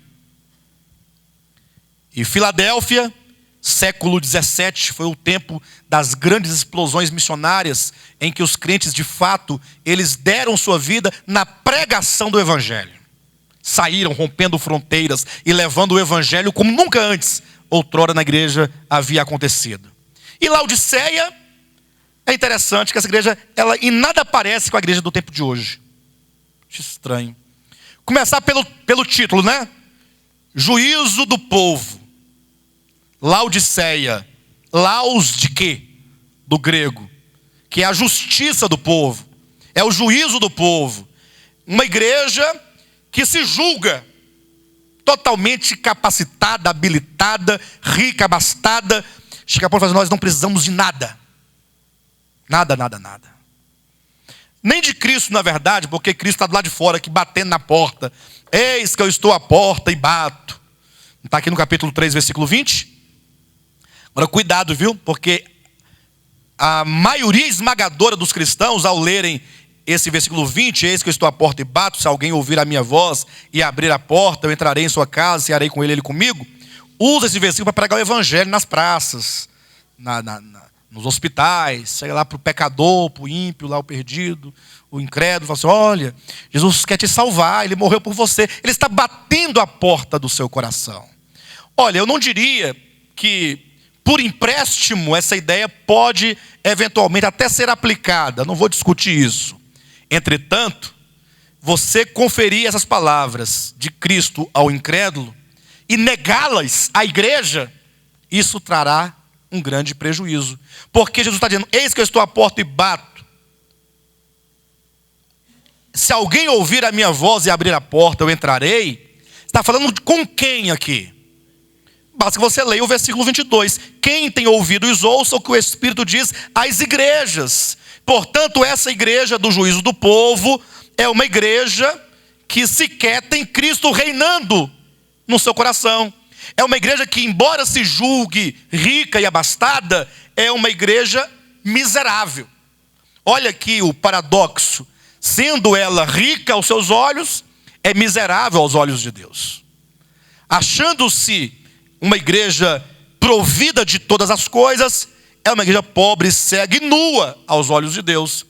E Filadélfia, século XVII, foi o tempo das grandes explosões missionárias, em que os crentes, de fato, eles deram sua vida na pregação do evangelho. Saíram rompendo fronteiras e levando o evangelho como nunca antes, outrora na igreja, havia acontecido. E Laodiceia, é interessante que essa igreja, ela em nada parece com a igreja do tempo de hoje. Acho estranho. Começar pelo título, né? Juízo do povo. Laodiceia. Laos de quê? Do grego. que é a justiça do povo, é o juízo do povo. Uma igreja que se julga totalmente capacitada, habilitada, rica, abastada. Chega a ponto de fazer, nós não precisamos de nada. Nada, nada, nada. Nem de Cristo, na verdade, porque Cristo está do lado de fora, aqui batendo na porta. Eis que eu estou à porta e bato. Está aqui no capítulo 3, versículo 20. Agora, cuidado, viu? Porque a maioria esmagadora dos cristãos, ao lerem esse versículo 20, eis que eu estou à porta e bato, se alguém ouvir a minha voz e abrir a porta, eu entrarei em sua casa, cearei com ele, ele comigo. Usa esse versículo para pregar o evangelho nas praças, nos hospitais, chega lá para o pecador, para o ímpio, lá o perdido, o incrédulo, fala assim, olha, Jesus quer te salvar, Ele morreu por você, Ele está batendo a porta do seu coração. Olha, eu não diria que por empréstimo essa ideia pode eventualmente até ser aplicada, não vou discutir isso. Entretanto, você conferir essas palavras de Cristo ao incrédulo e negá-las à igreja, isso trará um grande prejuízo. Porque Jesus está dizendo, eis que eu estou à porta e bato. Se alguém ouvir a minha voz e abrir a porta, eu entrarei. Está falando com quem aqui? Basta que você leia o versículo 22. Quem tem ouvidos ouça o que o Espírito diz às igrejas. Portanto, essa igreja do juízo do povo é uma igreja que sequer tem Cristo reinando no seu coração. É uma igreja que, embora se julgue rica e abastada, é uma igreja miserável. Olha aqui o paradoxo. Sendo ela rica aos seus olhos, é miserável aos olhos de Deus. Achando-se uma igreja provida de todas as coisas, é uma igreja pobre, cega e nua aos olhos de Deus.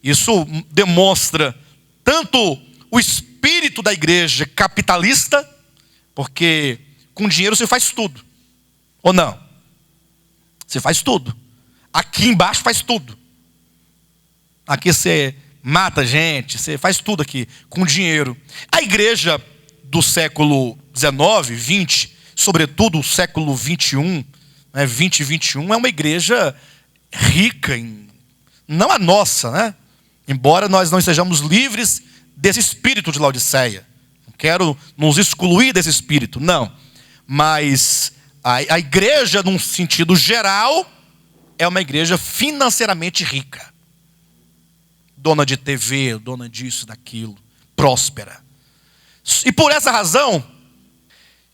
Isso demonstra tanto o espírito da igreja capitalista, porque com dinheiro você faz tudo, ou não? Você faz tudo. Aqui embaixo faz tudo. Aqui você mata gente, você faz tudo aqui com dinheiro. A igreja do século 19, 20, sobretudo o século 21, 20 e 21, é uma igreja rica, não a nossa, né? Embora nós não estejamos livres desse espírito de Laodiceia. Não quero nos excluir desse espírito, não. Mas a igreja, num sentido geral, é uma igreja financeiramente rica. Dona de TV, dona disso, daquilo, próspera. E por essa razão,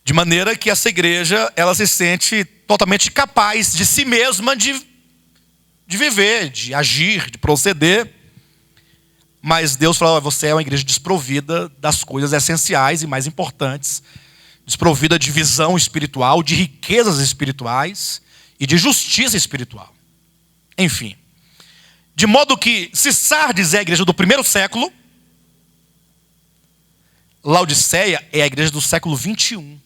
de maneira que essa igreja, ela se sente totalmente capaz de si mesma de viver, de agir, de proceder. Mas Deus fala, você é uma igreja desprovida das coisas essenciais e mais importantes, desprovida de visão espiritual, de riquezas espirituais e de justiça espiritual. Enfim, de modo que, se Sardes é a igreja do primeiro século, Laodiceia é a igreja do século 21.